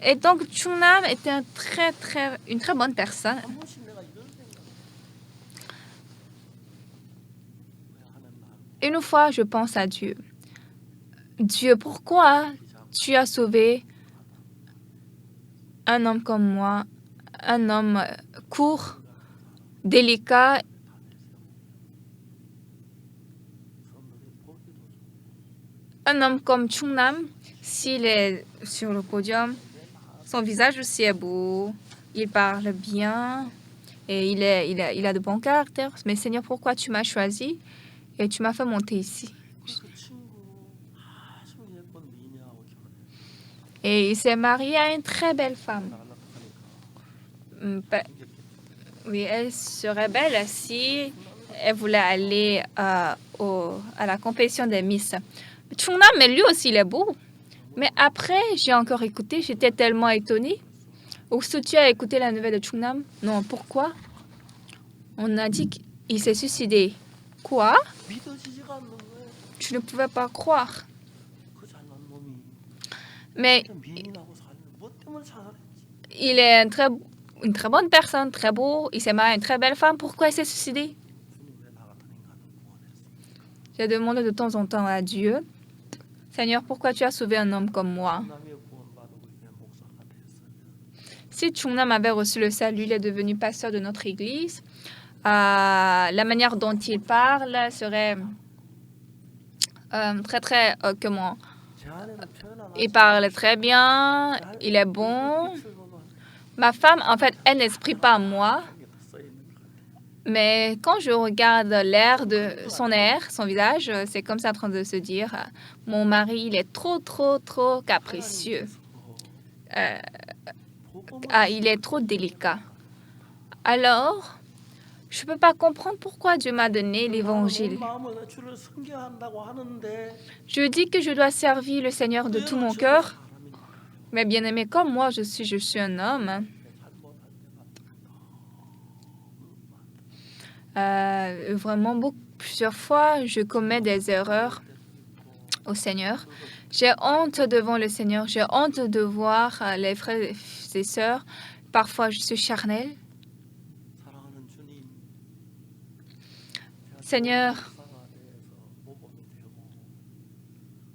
Et donc, Chung-nam était une très bonne personne. Une fois, je pense à Dieu. Dieu, pourquoi tu as sauvé un homme comme moi, un homme court, délicat, un homme comme Chung-nam, s'il est sur le podium, son visage aussi est beau, il parle bien et il a de bons caractères. Mais Seigneur, pourquoi tu m'as choisi et tu m'as fait monter ici? Et il s'est marié à une très belle femme. Oui, elle serait belle si elle voulait aller à la compétition des Miss. Chung-nam, mais lui aussi, il est beau. Mais après, j'ai encore écouté, j'étais tellement étonnée. Oksu, tu as écouté la nouvelle de Chung-nam? Non, pourquoi? On a dit qu'il s'est suicidé. Quoi? 믿어지지가 않는 거예요. Je ne pouvais pas croire. 그 잘난 놈이 Mais 미인하고 살면 뭐 때문에 자살했지? il est une très bonne personne, très beau. Il s'est marié à une très belle femme. Pourquoi il s'est suicidé? 주님 왜 나 같은 인간을 구원했어? J'ai demandé de temps en temps à Dieu, Seigneur, pourquoi tu as sauvé un homme comme moi? 남의 구원받고 이게 목사가 됐으면 Si Chung-nam avait reçu le salut, il est devenu pasteur de notre église. La manière dont il parle serait très, comment? 제 아내는 표현 안 Il 하지. parle très bien, il est bon. Ma femme, en fait, elle n'exprime pas moi, 이게 다 써 있는 것 같아. mais quand je regarde l'air de son air, son visage, c'est comme ça en train de se dire, mon mari, il est trop capricieux. Il est trop délicat. Alors, je ne peux pas comprendre pourquoi Dieu m'a donné l'évangile. 마음을 주를 섬겨한다고 하는데 Je dis que je dois servir le Seigneur de tout mon cœur, mais bien aimé, comme moi, je suis un homme. Vraiment, plusieurs fois, je commets des erreurs au Seigneur. J'ai honte devant le Seigneur. J'ai honte de voir les frères et sœurs. Parfois, je suis charnelle. 사랑하는 주님, Seigneur, 목사가 돼서 모범이 되고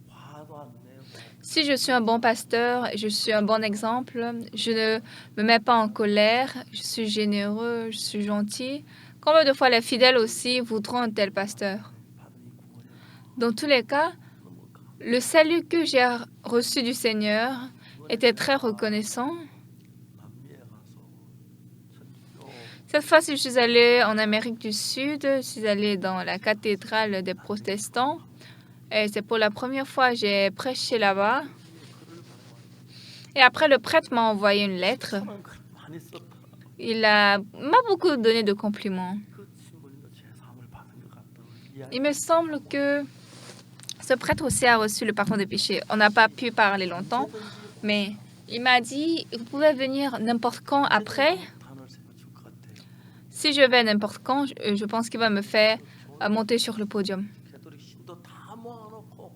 화도 안 내고 si je suis un bon pasteur, je suis un bon exemple, je ne me mets pas en colère, je suis généreux, je suis gentil. Combien de fois les fidèles aussi voudront un tel pasteur? 받은 이 구원의 Dans tous les cas, 너무 le salut que j'ai reçu du Seigneur était très reconnaissant. 남미에 가서 천주교 Cette fois-ci, je suis allée en Amérique du Sud, je suis allée dans la cathédrale des protestants. Et c'est pour la première fois que j'ai prêché là-bas. Et après, le prêtre m'a envoyé une lettre. 저는 글 많이 썼더라. Il m'a beaucoup donné de compliments. 그 친구님도 제3을 받은 것 같다고 Il me semble que ce prêtre aussi a reçu le pardon des péchés. On n'a pas pu parler longtemps, mais il m'a dit, vous pouvez venir n'importe quand après. 단을 세워줄 것 같아. Si je vais n'importe quand, je pense qu'il va me faire monter sur le podium. 개돌이 힘도 다 모아놓고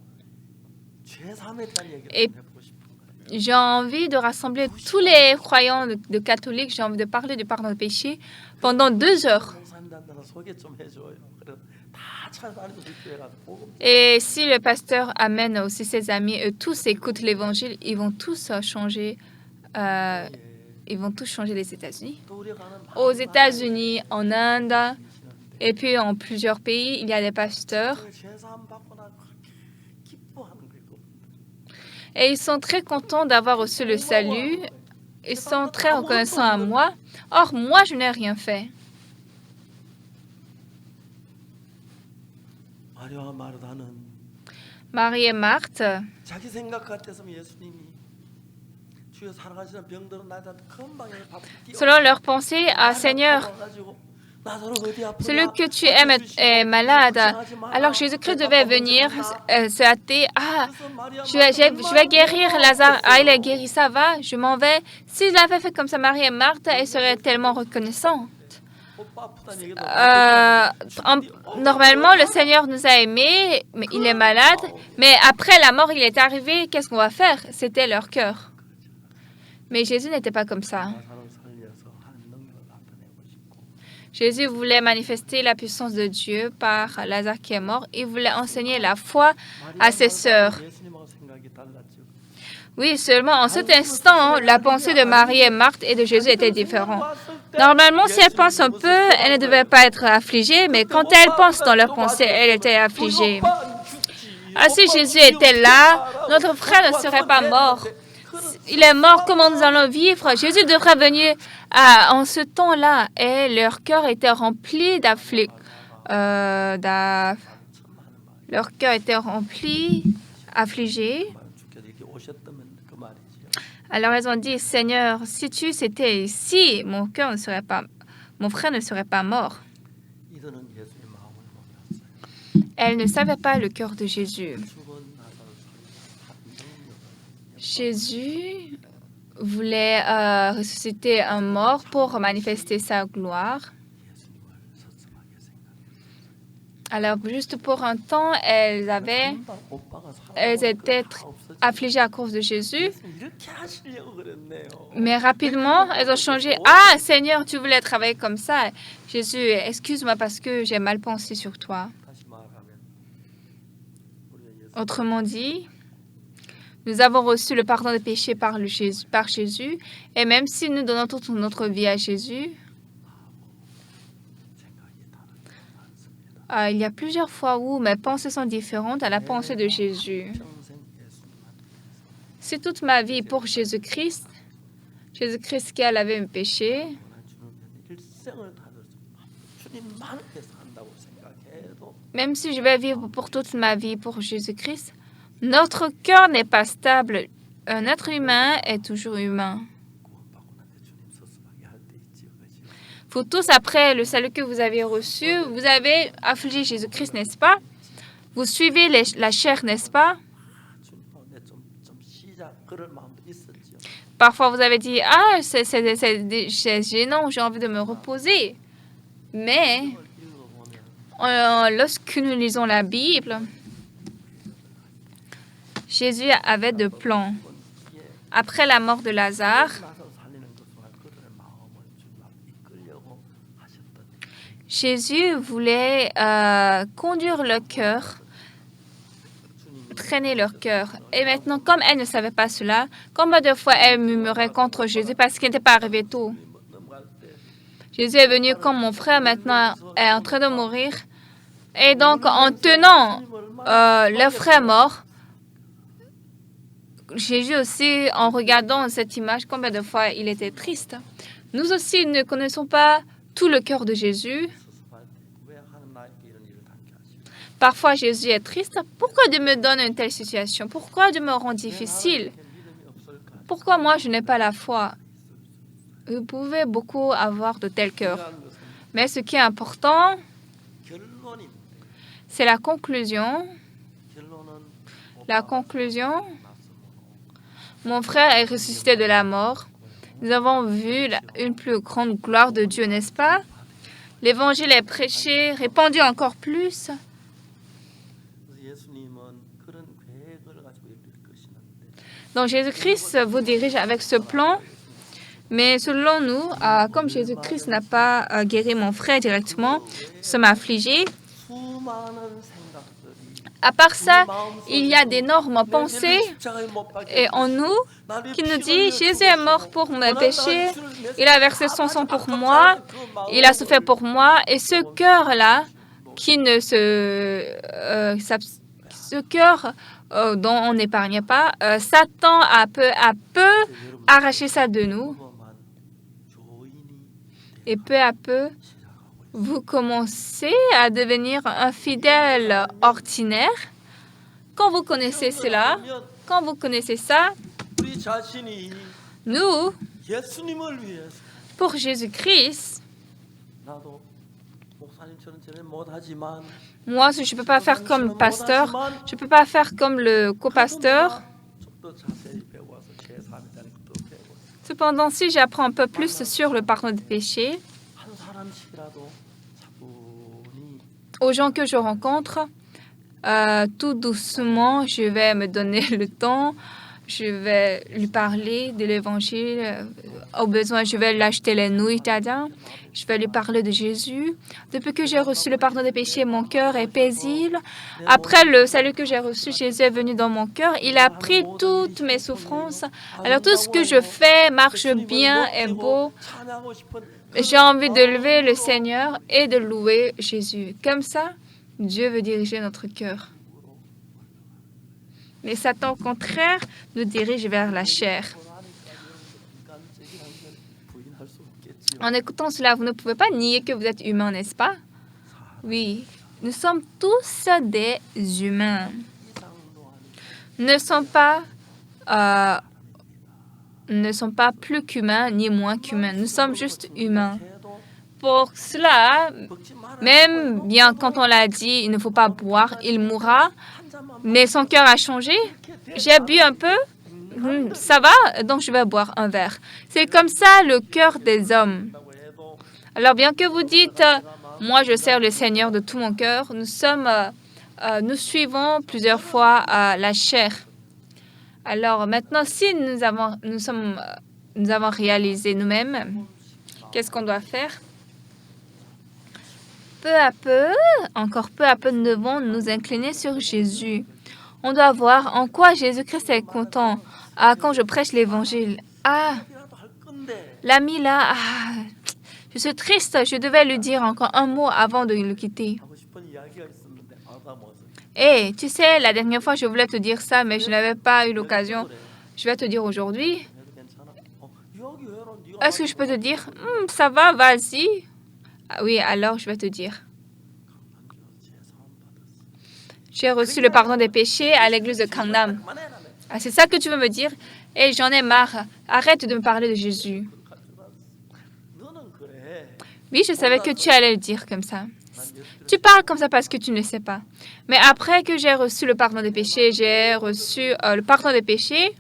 제3에 대한 얘기를 Et- 해보고 싶은 거예요. J'ai envie de rassembler tous les croyants de catholiques. J'ai envie de parler du pardon des péchés pendant 2 heures. 목사님들한테는 소개 좀 해줘요. 그래서 다 찾아다니고 집회해가지고 복음 Et si le pasteur amène aussi ses amis, eux tous écoutent l'évangile, ils vont tous changer. Ils vont tous changer les États-Unis. 또 우리가 가는 Aux États-Unis, en Inde, et puis en plusieurs pays, il y a des pasteurs. 제3 받고 나 그렇게 기뻐하는 거예요. Et ils sont très contents d'avoir reçu le salut. Ils sont très reconnaissants à moi. Or, moi, je n'ai rien fait. 마리아와 마르다는 Marie et Marthe, 자기 생각 같아서 예수님이 주여 살아가시는 병들은 나한테 금방 밥 selon leur pensée, Seigneur, celui que tu aimes est malade. Alors Jésus-Christ devait venir se hâter. Je vais guérir Lazare. Il est guéri, ça va, je m'en vais. S'il avait fait comme ça, Marie et Marthe, elles seraient tellement reconnaissantes. Normalement, le Seigneur nous a aimés, mais il est malade. Mais après la mort, il est arrivé. Qu'est-ce qu'on va faire? C'était leur cœur. Mais Jésus n'était pas comme ça. Jésus voulait manifester la puissance de Dieu par Lazare qui est mort. Il voulait enseigner la foi à ses sœurs. Oui, seulement en cet instant, la pensée de Marie et Marthe et de Jésus était différente. Normalement, si elles pensent un peu, elles ne devaient pas être affligées, mais quand elles pensent dans leur pensée, elles étaient affligées. Si Jésus était là, notre frère ne serait pas mort. Il est mort, comment nous allons vivre? Jésus devrait venir en ce temps-là. Et leur cœur était rempli leur cœur était rempli, affligé. Alors elles ont dit, Seigneur, si tu étais ici, mon frère ne serait pas mort. Elles ne savaient pas le cœur de Jésus. Jésus voulait ressusciter un mort pour manifester sa gloire. Alors, juste pour un temps, elles 금방 오빠가 elles 살아보면 étaient 그거 다 없어지고. affligées à cause de Jésus, 예수님 이렇게 하시려고 그랬네요. mais rapidement, elles ont changé. Ah, Seigneur, tu voulais travailler comme ça. Jésus, excuse-moi parce que j'ai mal pensé sur toi. 다시 말하면 우리가 예수 Autrement dit, nous avons reçu le pardon des péchés par Jésus, et même si nous donnons toute notre vie à Jésus, 생각이 다르게 많습니다. il y a plusieurs fois où mes pensées sont différentes à la pensée de Jésus. 평생 예수님한테 C'est toute ma vie pour Jésus-Christ. Jésus-Christ qui a lavé mes péchés. 원한 주님께는 일생을 다해서 주님만을 위해서 한다고 생각해도 Même si je vais vivre pour toute ma vie pour Jésus-Christ, notre cœur n'est pas stable. Un être humain est toujours humain. 구원받고 난데 주님 서슴하게 할 때 있지요. 그지요? Vous tous, après le salut que vous avez reçu, vous avez affligé Jésus-Christ, n'est-ce pas? Vous suivez la chair, n'est-ce pas? 주님 가운데 좀 쉬자 그럴 마음도 있었지요. Parfois, vous avez dit, ah, c'est gênant, j'ai envie de me reposer. Mais 이걸 읽어보면 lorsque nous lisons la Bible, Jésus avait deux plans. 이게 Après la mort de Lazare, 나서 살리는 것보다 그들의 마음을 주님 앞에 이끌려고 하셨던 Jésus voulait conduire leur cœur, 주님이 traîner leur cœur. Et maintenant, comme elle ne savait pas cela, combien de fois elle murmurait contre Jésus parce qu'il n'était pas arrivé tôt? 넘어갈 때 Jésus est venu comme mon frère maintenant est en train de mourir. Et donc, en tenant le frère mort, Jésus aussi, en regardant cette image, combien de fois il était triste. Nous aussi ne connaissons pas tout le cœur de Jésus. 수습할 때 왜 하나님 나에게 이런 일을 당케 하시고 Parfois, Jésus est triste. Pourquoi Dieu me donne une telle situation? Pourquoi Dieu me rend difficile? 믿음이 없을까? Pourquoi moi, je n'ai pas la foi? Vous pouvez beaucoup avoir de tels cœurs. 중요한 것은 Mais ce qui est important, 결론입니다. c'est la conclusion. 결론은 La conclusion, mon frère est ressuscité de la mort. Nous avons vu une plus grande gloire de Dieu, n'est-ce pas? L'évangile est prêché, répandu encore plus. 그래서 예수님은 그런 계획을 가지고 이끌 것이는데 Donc Jésus-Christ vous dirige avec ce plan. Mais selon nous, comme Jésus-Christ n'a pas guéri mon frère directement, nous sommes affligés. 수많은 생각들이 À part ça, il y a d'énormes pensées et en nous qui nous dit Jésus est mort pour mes péchés, il a versé son sang pour moi, il a souffert pour moi. Et ce cœur-là, qui ne ce cœur dont on n'épargne pas, Satan a peu à peu arraché ça de nous. Et peu à peu, vous commencez à devenir un fidèle ordinaire. Quand vous connaissez cela, quand vous connaissez ça, 우리 자신이 nous, 예수님을 위해서 pour Jésus-Christ, 나도 목사님처럼 전에 못하지만 moi, je ne peux pas faire comme le pasteur, je ne peux pas faire comme le copasteur. 좀더 자세히 배워서 제 삶에 대한 것도 배우고 Cependant, si j'apprends un peu plus sur le pardon des péchés, 한 사람씩이라도 차분히 aux gens que je rencontre, tout doucement, je vais me donner le temps, je vais lui parler de l'évangile. Au besoin, je vais lui acheter les nouilles tada. Je vais lui parler de Jésus. Depuis que j'ai reçu le pardon des péchés, mon cœur est paisible. Après le salut que j'ai reçu, Jésus est venu dans mon cœur. Il a pris toutes mes souffrances. Alors tout ce que je fais marche bien, est beau. J'ai envie de lever le Seigneur et de louer Jésus. Comme ça, Dieu veut diriger notre cœur. Mais Satan, au contraire, nous dirige vers la chair. En écoutant cela, vous ne pouvez pas nier que vous êtes humain, n'est-ce pas? Oui, nous sommes tous des humains. Nous ne sommes pas plus qu'humains ni moins qu'humains. Nous sommes juste humains. Pour cela, même bien quand on l'a dit, il ne faut pas boire, il mourra. Mais son cœur a changé. J'ai bu un peu. Ça va, donc je vais boire un verre. C'est comme ça le cœur des hommes. Alors bien que vous dites, Moi, je sers le Seigneur de tout mon cœur. Nous suivons plusieurs fois la chair. Alors maintenant, si nous avons réalisé nous-mêmes, qu'est-ce qu'on doit faire? Peu à peu, encore peu à peu, nous devons nous incliner sur Jésus. On doit voir en quoi Jésus-Christ est content. Quand je prêche l'Évangile, 이라도 할 건데 l'ami là, je suis triste, je devais lui dire encore un mot avant de le quitter. 하고 싶은 이야기가 있었는데 알아먹어서 Hé, tu sais, la dernière fois, je voulais te dire ça, mais je n'avais pas eu l'occasion. Je vais te dire aujourd'hui. 그래도 괜찮아. 이야기해라. 네가 Est-ce que je peux te dire, ça va, vas-y. Oui, alors je vais te dire. J'ai reçu le pardon des péchés à l'église de Gangnam. 그만해라. C'est ça que tu veux me dire? Et j'en ai marre. Arrête de me parler de Jésus. 너는 그래. Oui, je savais que tu allais le dire comme ça. 난 예수를 Tu parles comme ça parce que tu ne sais pas. Mais après que j'ai reçu le pardon des péchés, j'ai reçu le pardon des péchés,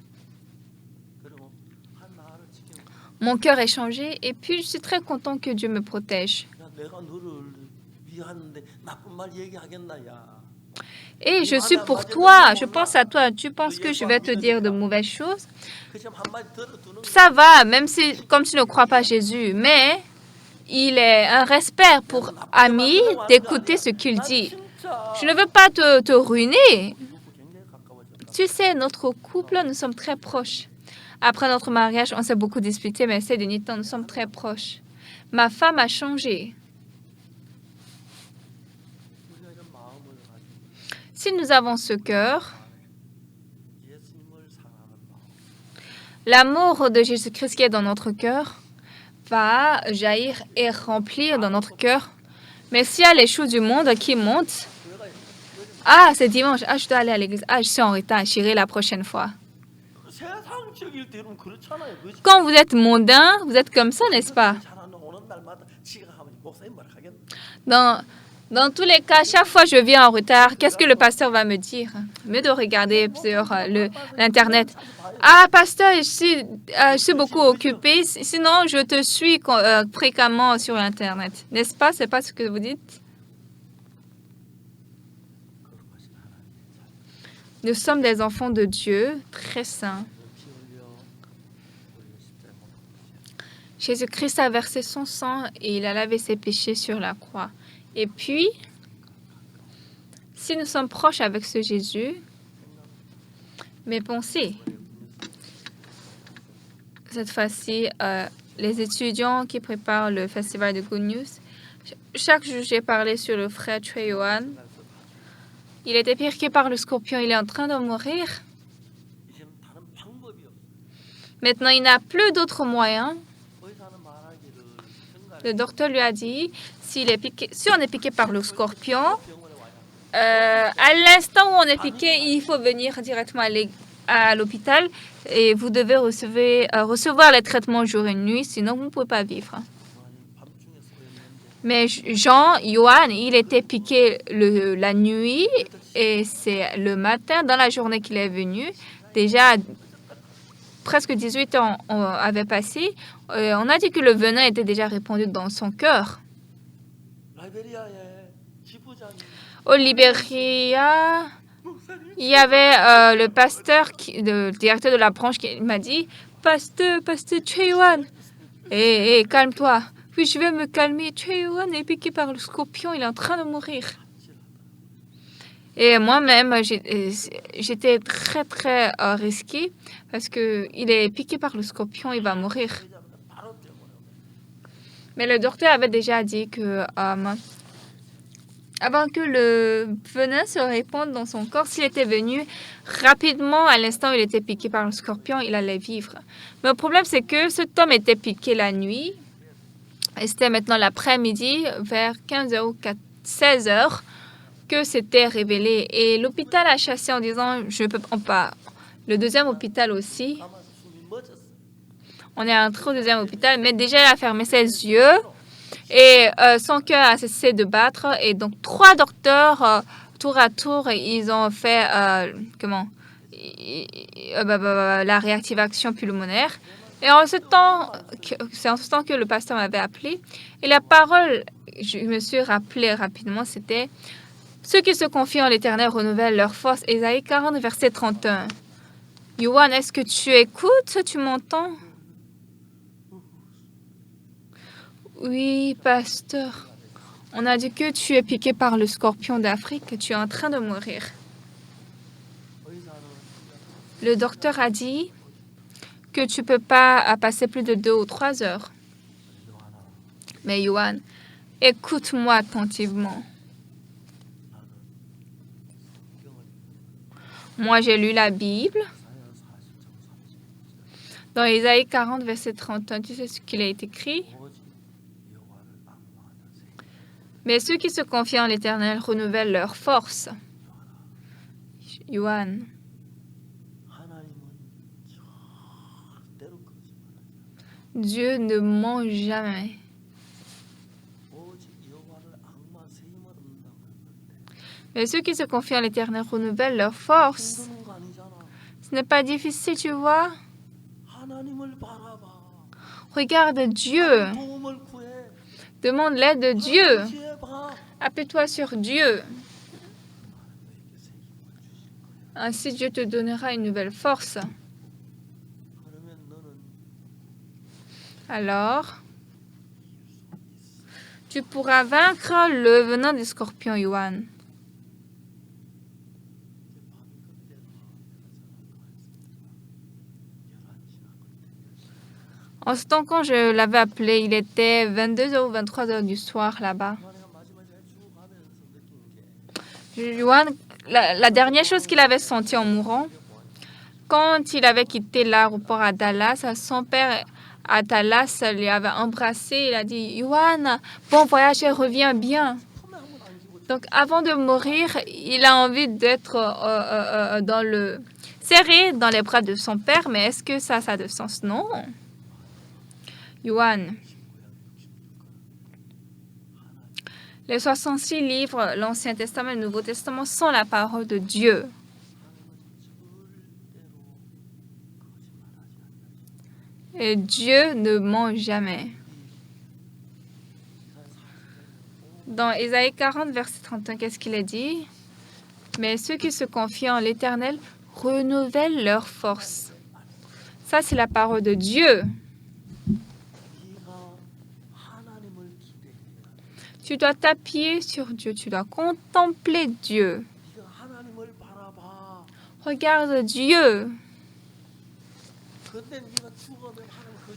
그리고 한 나라를 지키는 거야. mon cœur est changé et puis je suis très content que Dieu me protège. 야, 내가 너를 위하는데 나쁜 말 얘기하겠나 야. Et je suis pour toi, je pense à toi. Tu penses que je vais te dire de mauvaises choses? 그좀 한마디 들어두는 거야. Ça va, même si, comme tu ne crois pas Jésus, mais il est un respect pour ami d'écouter ce qu'il dit. 진짜 Je ne veux pas te ruiner. 굉장히 가까워졌다. Tu sais, notre couple, nous sommes très proches. Après notre mariage, on s'est beaucoup disputé, mais ces derniers temps, nous sommes très proches. Ma femme a changé. 우리가 이런 마음을 가지고 Si nous avons ce cœur, 예수님을 사랑하는 마음. l'amour de Jésus-Christ qui est dans notre cœur va jaillir et remplir dans notre cœur. Mais s'il y a les choses du monde qui montent, c'est dimanche, je dois aller à l'église, je suis en retard, j'irai la prochaine fois. 세상적일 때는 그렇잖아요. 그렇지? Quand vous êtes mondain, vous êtes comme ça, n'est-ce pas? 잘하는 오는 날마다 지가 하면 목사님 말 하겠네. Dans tous les cas, chaque fois que je viens en retard, qu'est-ce que le pasteur va me dire? Mieux de regarder sur l'Internet. Pasteur, je suis beaucoup occupée, sinon je te suis fréquemment sur Internet. N'est-ce pas? C'est pas ce que vous dites? Nous sommes des enfants de Dieu, très saints. 피 흘려 우리가 십자가에 못 박히게. Jésus-Christ a versé son sang et il a lavé ses péchés sur la croix. Et puis, si nous sommes proches avec ce Jésus, mes pensées, cette fois-ci, les étudiants qui préparent le festival de Good News, chaque jour j'ai parlé sur le frère Choi Yohan. Il était piqué par le scorpion, il est en train de mourir. 이제는 다른 방법이 없어. Maintenant, il n'a plus d'autres moyens. 의사는 말하기를 생각 Le docteur lui a dit, si on est piqué par le scorpion, 병원에 와야 à l'instant où on est piqué, il faut venir directement à l'hôpital et vous devez recevoir les traitements jour et nuit, sinon vous ne pouvez pas vivre. 밤중에 쏘였는데 Mais Johan, il était piqué la nuit et c'est le matin, dans la journée qu'il est venu. Déjà, presque 18 ans avaient passé. On a dit que le venin était déjà répandu dans son cœur. 라이베리아의 지부장이 Au Libéria, 목사님 il y avait le pasteur, le directeur de la branche qui m'a dit « Pasteur Choi Yohan, calme-toi. » Puis je vais me calmer. Choi Yohan est piqué par le scorpion, il est en train de mourir. Et moi-même, j'étais très, très risquée parce qu'il est piqué par le scorpion, il va mourir. 바로 병원에 Mais le docteur avait déjà dit que avant que le venin se répande dans son corps, s'il était venu rapidement à l'instant où il était piqué par le scorpion, il allait vivre. Mais le problème, c'est que cet homme était piqué la nuit. Et c'était maintenant l'après-midi, vers 15h ou 16h, que c'était révélé. Et l'hôpital a chassé en disant, je ne peux pas. Le deuxième hôpital aussi. 아마 숨이 멎었어. On est entré au deuxième hôpital, mais déjà, il a fermé ses yeux et son cœur a cessé de battre. Et donc, 3 docteurs, tour à tour, ils ont fait la réactivation pulmonaire. Et c'est en ce temps que le pasteur m'avait appelé. Et la parole, je me suis rappelé rapidement, c'était « Ceux qui se confient en l'Éternel renouvellent leur force ». Ésaïe 40, verset 31. Yohan, est-ce que tu écoutes? Tu m'entends? Oui, pasteur. On a dit que tu es piqué par le scorpion d'Afrique, que tu es en train de mourir. Le docteur a dit que tu ne peux pas passer plus de 2 ou 3 heures. Mais Yohan, écoute-moi attentivement. Moi, j'ai lu la Bible. Dans Ésaïe 40, verset 31, tu sais ce qu'il a été écrit? Mais ceux qui se confient en l'Éternel renouvellent leur force. Yohan. Dieu ne ment jamais. Mais ceux qui se confient en l'Éternel renouvellent leur force. Ce n'est pas difficile, tu vois. Regarde Dieu. Demande l'aide de Dieu. Appuie-toi sur Dieu. Ainsi, Dieu te donnera une nouvelle force. Alors, tu pourras vaincre le venin des scorpions, Yohan. En ce temps, quand je l'avais appelé, il était 22h ou 23h du soir là-bas. Yohan, la dernière chose qu'il avait senti en mourant, quand il avait quitté l'aéroport à Dallas, son père à Dallas lui avait embrassé. Il a dit « Yohan, bon voyage et reviens bien ». Donc, avant de mourir, il a envie d'être serré dans les bras de son père. Mais est-ce que ça a de sens? Non. Yohan, les 66 livres, l'Ancien Testament et le Nouveau Testament, sont la parole de Dieu. Et Dieu ne ment jamais. Dans Ésaïe 40, verset 31, qu'est-ce qu'il a dit? Mais ceux qui se confient en l'Éternel renouvellent leur force. Ça, c'est la parole de Dieu. Tu dois t'appuyer sur Dieu, tu dois contempler Dieu. Regarde Dieu.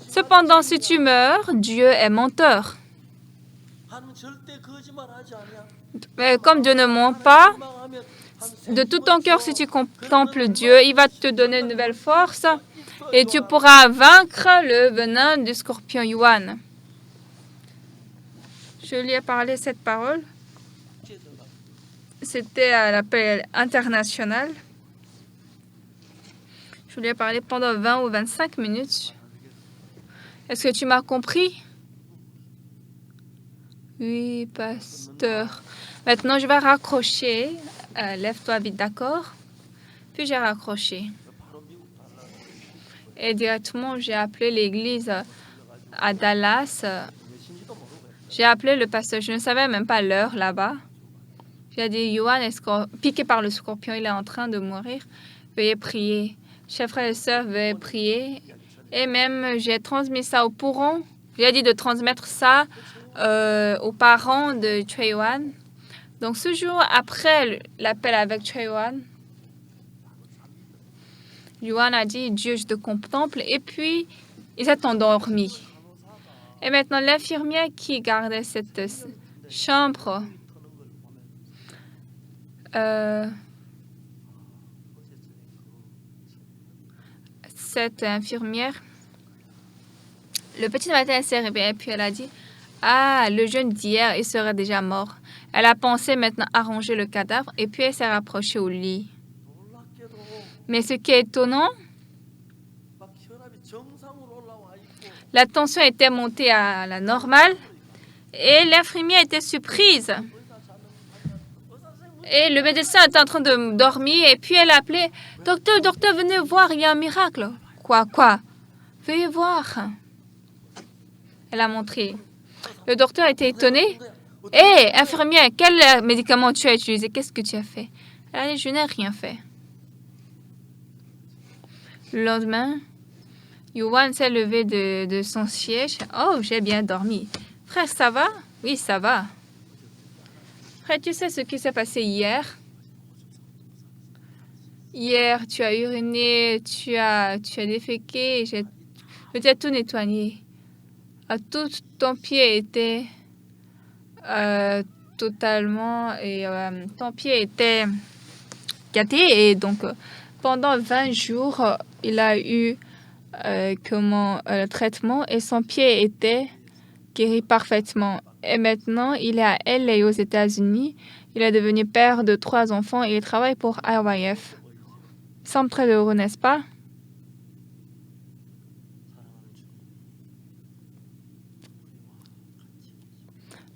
Cependant, si tu meurs, Dieu est menteur. Mais comme Dieu ne ment pas, de tout ton cœur, si tu contemples Dieu, il va te donner une nouvelle force et tu pourras vaincre le venin du scorpion Yohan. Je lui ai parlé cette parole. C'était à l'appel international. Je lui ai parlé pendant 20 ou 25 minutes. Est-ce que tu m'as compris? Oui, pasteur. Maintenant, je vais raccrocher. Lève-toi vite, d'accord? Puis j'ai raccroché. Et directement, j'ai appelé l'église à Dallas. J'ai appelé le pasteur. Je ne savais même pas l'heure là-bas. J'ai dit, Yohan est piqué par le scorpion. Il est en train de mourir. Veuillez prier. Chers frères et sœurs, veuillez prier. Et même, j'ai transmis ça aux parents. J'ai dit de transmettre ça aux parents de Yohan. Donc, ce jour, après l'appel avec Yohan, Yohan a dit, Dieu, je te contemple. Et puis, il s'est endormi. Et maintenant, l'infirmière qui gardait cette chambre, cette infirmière, le petit matin, elle s'est réveillée et puis elle a dit, ah, le jeune d'hier, il serait déjà mort. Elle a pensé maintenant arranger le cadavre et puis elle s'est rapprochée au lit. Mais ce qui est étonnant, la tension était montée à la normale et l'infirmière était surprise. Et le médecin était en train de dormir et puis elle a appelé « Docteur, docteur, venez voir, il y a un miracle. » Quoi? Veuillez voir. Elle a montré. Le docteur était étonné. Hé, infirmière, quel médicament tu as utilisé? Qu'est-ce que tu as fait? Elle a dit, je n'ai rien fait. Le lendemain, Yuan s'est levé de son siège. Oh, j'ai bien dormi. Frère, ça va? Oui, ça va. Frère, tu sais ce qui s'est passé hier? Hier, tu as uriné, tu as déféqué, je t'ai tout nettoyé. Tout ton pied était totalement ton pied était gâté et donc pendant 20 jours il a eu le traitement et son pied était guéri parfaitement. Et maintenant, il est à LA aux États-Unis. Il est devenu père de 3 enfants et il travaille pour IYF. Il semble très heureux, n'est-ce pas?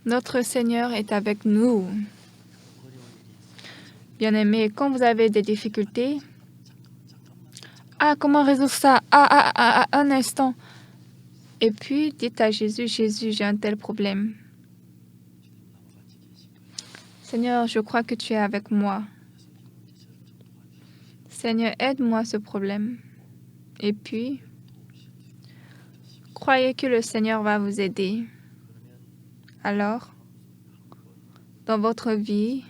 Notre Seigneur est avec nous. Bien-aimés, quand vous avez des difficultés, comment résoudre ça? Un instant. Et puis, dites à Jésus, Jésus, j'ai un tel problème. Seigneur, je crois que tu es avec moi. Seigneur, aide-moi à ce problème. Et puis, croyez que le Seigneur va vous aider. Alors, dans votre vie,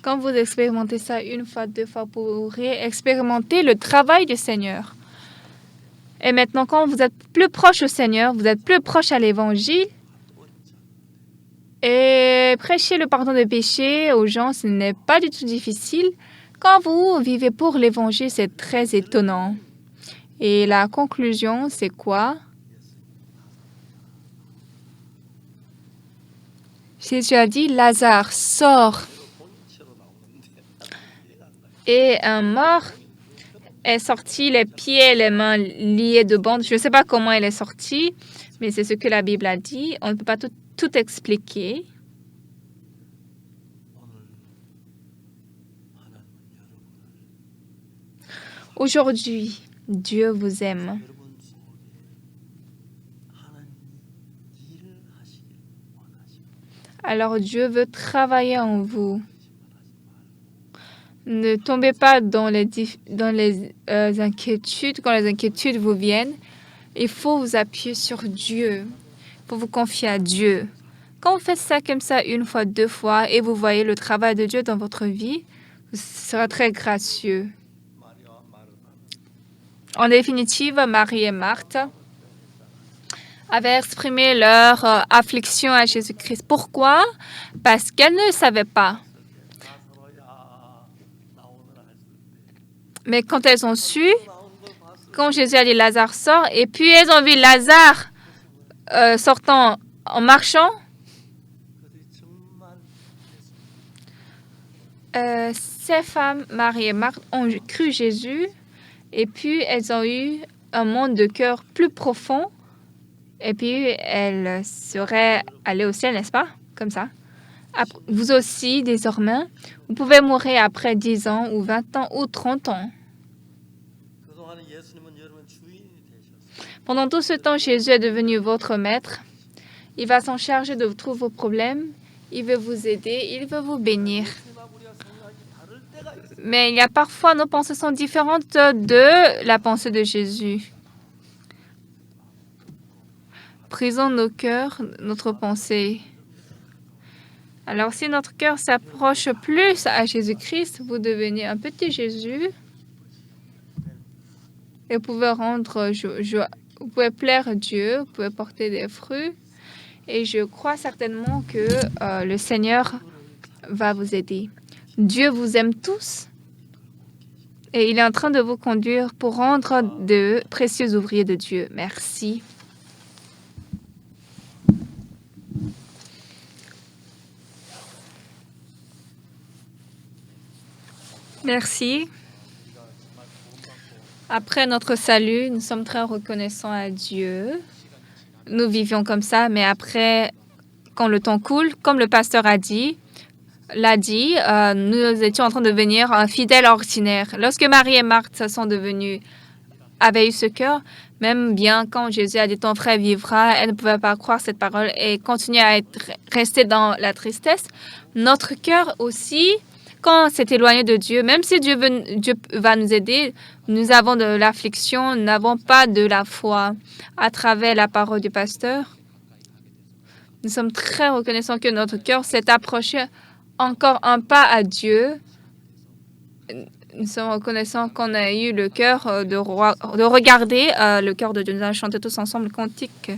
quand vous expérimentez ça 1 fois, 2 fois, vous pourrez expérimenter le travail du Seigneur. Et maintenant, quand vous êtes plus proche au Seigneur, vous êtes plus proche à l'Évangile, et prêcher le pardon des péchés aux gens, ce n'est pas du tout difficile. Quand vous vivez pour l'Évangile, c'est très étonnant. Et la conclusion, c'est quoi? Jésus a dit, Lazare, sors. Et un mort est sorti, les pieds et les mains liés de bandes. Je ne sais pas comment il est sorti, mais c'est ce que la Bible a dit. On ne peut pas tout expliquer. Aujourd'hui, Dieu vous aime. Alors Dieu veut travailler en vous. Ne tombez pas dans les inquiétudes. Quand les inquiétudes vous viennent, il faut vous appuyer sur Dieu. Il faut vous confier à Dieu. Quand vous faites ça comme ça 1 fois, 2 fois, et vous voyez le travail de Dieu dans votre vie, ce sera très gracieux. En définitive, Marie et Marthe avaient exprimé leur affliction à Jésus-Christ. Pourquoi? Parce qu'elles ne savaient pas. Mais quand elles ont su, quand Jésus a dit Lazare sort, et puis elles ont vu Lazare sortant en marchant, ces femmes, Marie et Marthe, ont cru Jésus, et puis elles ont eu un monde de cœur plus profond, et puis elles seraient allées au ciel, n'est-ce pas? Comme ça. Vous aussi, désormais, vous pouvez mourir après 10 ans, ou 20 ans, ou 30 ans. Pendant tout ce temps, Jésus est devenu votre maître. Il va s'en charger de tous vos problèmes. Il veut vous aider. Il veut vous bénir. Mais il y a parfois, nos pensées sont différentes de la pensée de Jésus. Brisons nos cœurs, notre pensée. Alors, si notre cœur s'approche plus à Jésus-Christ, vous devenez un petit Jésus et vous pouvez vous pouvez plaire à Dieu, vous pouvez porter des fruits. Et je crois certainement que le Seigneur va vous aider. Dieu vous aime tous et il est en train de vous conduire pour rendre de précieux ouvriers de Dieu. Merci. Merci. Après notre salut, nous sommes très reconnaissants à Dieu. Nous vivions comme ça, mais après, quand le temps coule, comme le pasteur l'a dit, nous étions en train de devenir un fidèle ordinaire. Lorsque Marie et Marthe sont devenues avait eu ce cœur, même bien quand Jésus a dit ton frère vivra, elle ne pouvait pas croire cette parole et continuer à rester dans la tristesse. Notre cœur aussi, quand c'est éloigné de Dieu, même si Dieu va nous aider, nous avons de l'affliction, nous n'avons pas de la foi à travers la parole du pasteur. Nous sommes très reconnaissants que notre cœur s'est approché encore un pas à Dieu. Nous sommes reconnaissants qu'on a eu le cœur de regarder le cœur de Dieu. Nous allons chanter tous ensemble le cantique.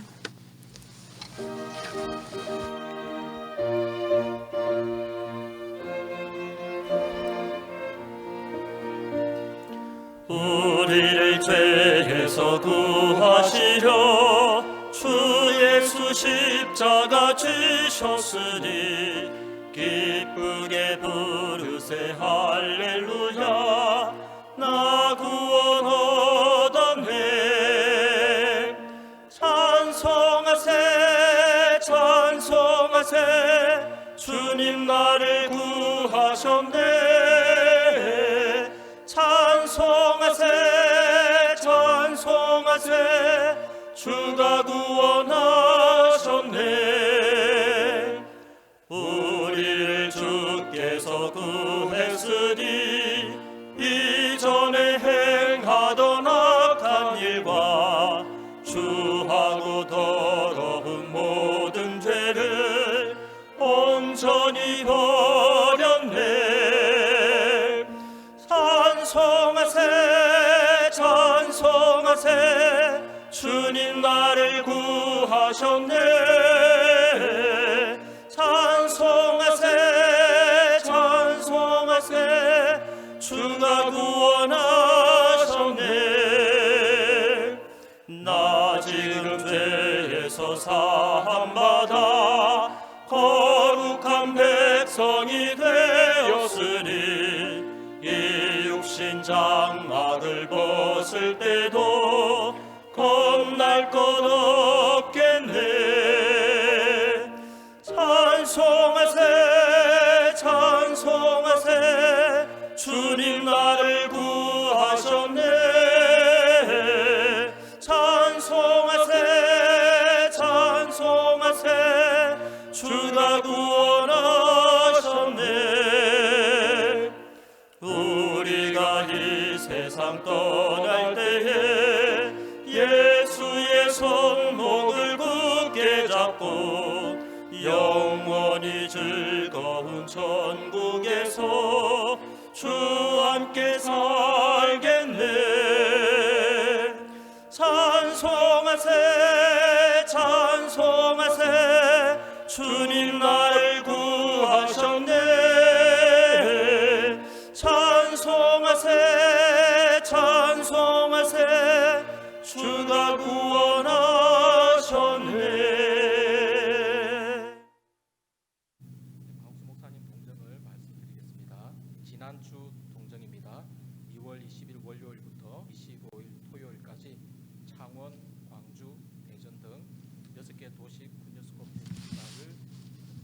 우리를 죄에서 구하시려 주 예수 십자가 지셨으니 기쁘게 부르세 할렐루야 나 구원 얻었네 찬송하세 찬송하세 주님 나를 구하셨네 찬송하세 찬송하세 주가 구원하셨네 우리를 주께서 구했으니 이전에 행하던 악한 일과 주하고 더러운 모든 죄를 온전히 버렸네 찬송하세 찬송하세 주님 나를 구하셨네 찬송하세 찬송하세 주가 구원하셨네 나 지금 죄에서 사함받아 거룩한 백성이 되었으니 이 육신 장막을 벗을 때도 겁날 것 없겠네 찬송하세 찬송하세 주님 나를 구하셨네 찬송하세 찬송하세 주가 구원하셨네 우리가 이 세상 떠날 때에 예수의 손목을 굳게 잡고 영원히 즐거운 천국에서 주 함께 살겠네 찬송하세 찬송하세 주님 나를 구하셨네 찬송하세 찬송하세 주가 구원하셨네 강수 목사님 동정을 말씀드리겠습니다. 지난주 동정입니다. 2월 20일 월요일부터 25일 토요일까지 창원, 광주, 대전 등 6개 도시 군유스코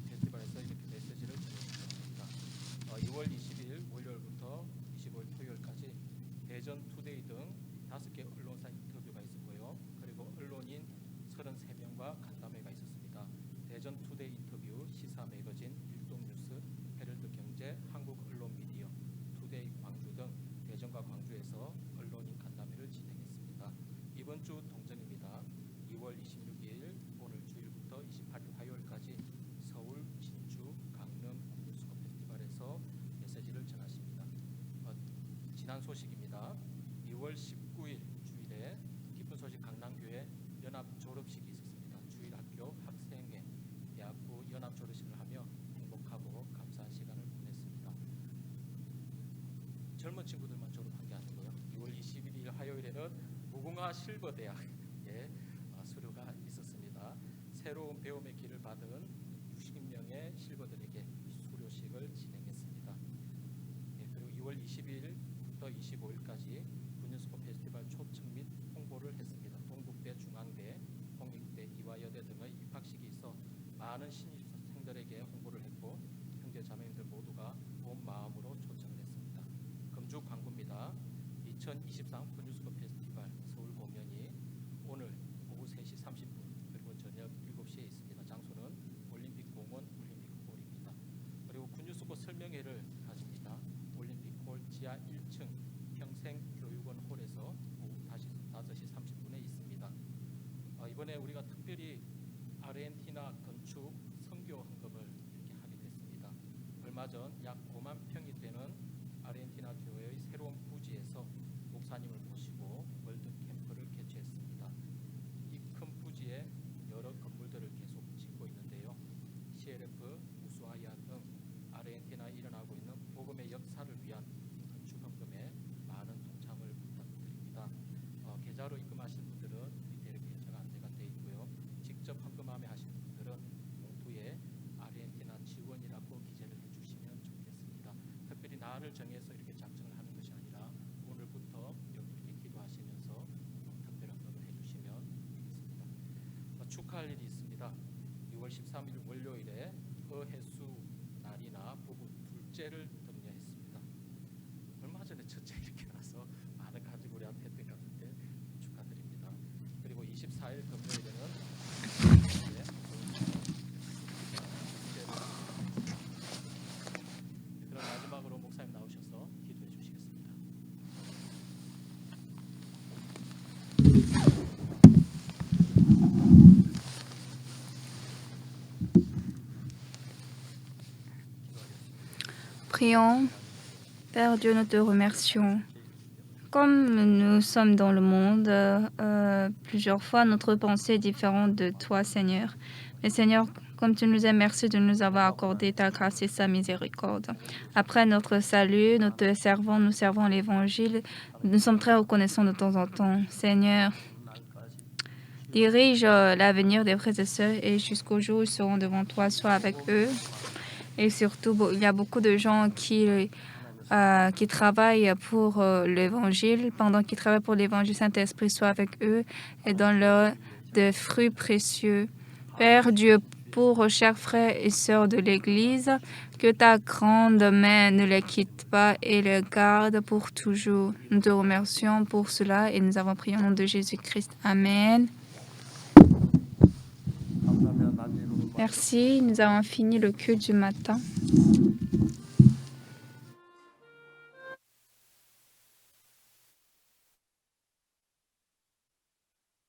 페스티벌에서 이렇게 메시지를 전해드렸습니다. 2월 20일 월요일부터 25일 토요일까지 대전 투데이 등 5개 언론사 인터뷰가 있었고요. 그리고 언론인 33명과 간담회가 있었습니다. 대전 투데이 인터뷰, 시사 매거진, 일동뉴스, 헤럴드 경제, 한국 언론 미디어, 투데이 광주 등 대전과 광주에서 언론인 간담회를 진행했습니다. 이번 주 동정입니다. 2월 26일 오늘 주일부터 28일 화요일까지 서울, 진주, 강릉 군유스코 페스티벌에서 메시지를 전하십니다. 지난 소식입니다. 2월 19일 주일에 기쁜 소식 강남교회 연합 졸업식이 있었습니다. 주일 학교 학생회 대학부 연합 졸업식을 하며 행복하고 감사한 시간을 보냈습니다. 젊은 친구들만 졸업한 게 아니고요. 2월 21일 화요일에는 무궁화 실버대학에 수료가 있었습니다. 새로운 배움의 길을 받은 60명의 실버들에게 수료식을 진행했습니다. 그리고 2월 20일부터 25일까지 군유스코 페스티벌 초청 및 홍보를 했습니다. 동국대, 중앙대, 홍익대, 이화여대 등의 입학식이 있어 많은 신입생들에게 홍보를 했고 형제 자매님들 모두가 온 마음으로 초청을 했습니다. 금주 광고입니다. 2023 군유스코 페스티벌 서울 지하 1층 평생교육원 홀에서 오후 5시 30분에 있습니다. 이번에 우리가 특별히 아르헨티나 건축 선교 헌금을 이렇게 하게 됐습니다. 얼마 전 약 5만 평이 되는 아르헨티나 교회의 새로운 부지에서 목사님을 모시고 월드 캠프를 개최했습니다. 이 큰 부지에 여러 건물들을 계속 짓고 있는데요. CLF, 우수아이아 등 아르헨티나에 일어나고 있는 복음의 역사를 위한 건축 헌금에 많은 동참을 부탁드립니다. 계좌로 입금하실 분들은 밑에 이렇게 계좌가 안내가 되어 있고요. 직접 헌금함에 하실 분들은 봉투에 아르헨티나 지원이라고 기재를 해주시면 좋겠습니다. 특별히 날을 정해서 이렇게 작정을 하는 것이 아니라 오늘부터 여기 이렇게 기도하시면서 특별 헌금을 해주시면 되겠습니다. 축하할 일이 있습니다. 6월 13일 월요일에 어해수 날이나 부부 둘째를 등려했습니다. 얼마 전에 첫째 이렇게 나서 많은 가지고 우리한테 혜택 같은데 축하드립니다. 그리고 24일 금요일에는 그럼 마지막으로 목사님 나오셔서 기도해 주시겠습니다. Prions. Père Dieu, nous te remercions. Comme nous sommes dans le monde, plusieurs fois notre pensée est différente de toi, Seigneur. Mais Seigneur, comme tu nous aimes, merci de nous avoir accordé ta grâce et sa miséricorde. Après notre salut, nous servons l'Évangile. Nous sommes très reconnaissants de temps en temps. Seigneur, dirige l'avenir des frères et sœurs et jusqu'au jour où ils seront devant toi, sois avec eux. Et surtout, il y a beaucoup de gens qui travaillent pour l'Évangile. Pendant qu'ils travaillent pour l'Évangile, Saint-Esprit soit avec eux et donne-leur des fruits précieux. Père Dieu, pour chers frères et sœurs de l'Église, que ta grande main ne les quitte pas et les garde pour toujours. Nous te remercions pour cela et nous avons prié au nom de Jésus-Christ. Amen. Merci, nous avons fini le culte du matin.